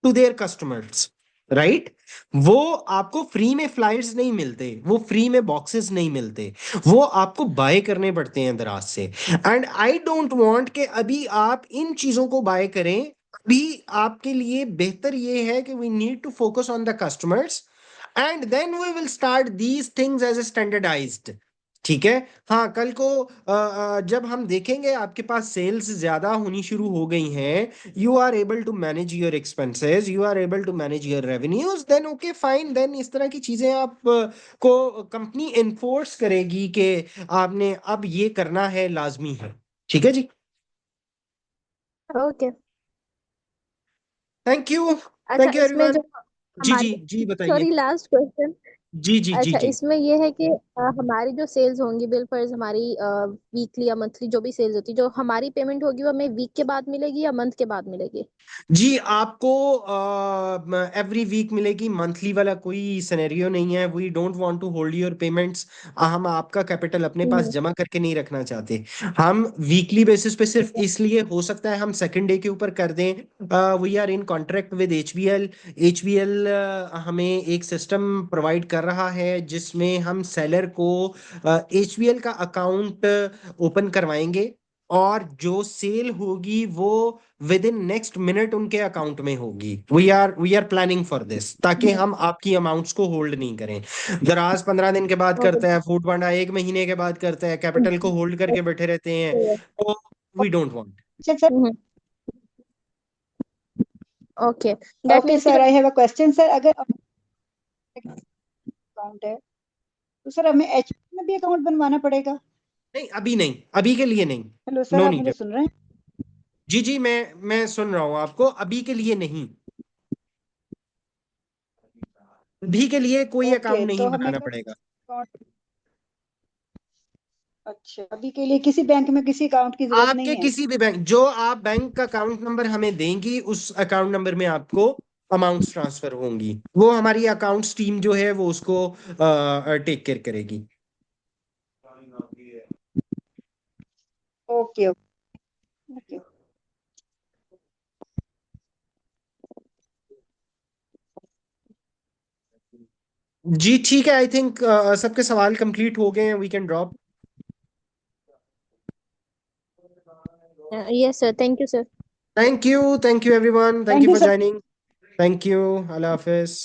to their customers, right. वो आपको फ्री में फ्लायर्स नहीं मिलते, वो फ्री में बॉक्सेस नहीं मिलते, वो आपको बाय करने पड़ते हैं दराज से। एंड आई डोंट वांट कि अभी आप इन चीजों को बाय करें। अभी आपके लिए बेहतर ये है कि we need to focus on the customers and then we will start these things as a standardised. ठीक है। हाँ, कल को जब हम देखेंगे आपके पास सेल्स ज्यादा होनी शुरू हो गई हैं, you are able to manage your expenses, you are able to manage your revenues, then okay fine, then इस तरह की चीजें आप को कंपनी एनफोर्स करेगी कि आपने अब ये करना है, लाजमी है। ठीक है जी। ओके। Thank you. अच्छा, थैंक यू इसमें एवरीवन। जो जी जी हमारी, जी बताइए। Sorry last question. जी जी जी अच्छा, जी। इसमें ये है कि हमारी जो सेल्स होंगी बिल फर्ज, हमारी वीकली या मंथली जो भी सेल्स होती है, जो हमारी पेमेंट होगी वो हमें वीक के बाद मिलेगी या मंथ के बाद मिलेगी? जी, आपको एवरी वीक मिलेगी, मंथली वाला कोई सिनेरियो नहीं है। We don't want to hold your payments. हम आपका कैपिटल अपने पास हम्म। जमा करके नहीं रखना चाहते। हम वीकली बेसिस पे ठीक सिर्फ है। इसलिए हो सकता है हम सेकंड डे के ऊपर कर दें। We are in contract with HBL. HBL हमें एक सिस्टम प्रोवाइड कर रहा है जिसमें हम सेलर को एचबीएल का अकाउंट ओपन करवाएंगे, और जो सेल होगी वो विद इन नेक्स्ट मिनट उनके अकाउंट में होगी। We are planning for this, ताकि हम आपकी अमाउंट्स को होल्ड नहीं करें। दराज 15 दिन के बाद ओके। करता है, फूड पांडा 1 महीने के बाद करता है, कैपिटल को होल्ड करके बैठे रहते हैं, तो we don't want. Sir sir okay, that okay means कि सर, जब I have a question sir. अगर अकाउंट है तो सर हमें एच में भी अकाउंट बनवाना पड़ेगा? नहीं, अभी नहीं, अभी के लिए नहीं। हेलो सर, नो आप नीड। मुझे सुन रहे हैं? जी जी, मैं सुन रहा हूँ आपको, अभी के लिए नहीं। अभी के लिए कोई ओके, अकाउंट तो नहीं हमें बनाना अगर पड़ेगा। अकाउंट, अच्छा, अभी के लिए किसी बैंक में किसी अकाउंट की जरूरत आपके नहीं है? किसी भी बैंक, जो आप बैंक का अकाउंट नंबर हमें देंगी उस अकाउंट नंबर में आपको अमाउंट्स ट्रांसफर होंगी, वो हमारी अकाउंट्स टीम जो है वो उसको टेक केयर करेगी। Okay okay. जी ठीक है, आई थिंक सबके सवाल कंप्लीट हो गए हैं, we can drop. Yes, sir. Thank you, sir. Thank you everyone, thank thank you you for sir. Joining. Thank you, अल्लाह हाफिज।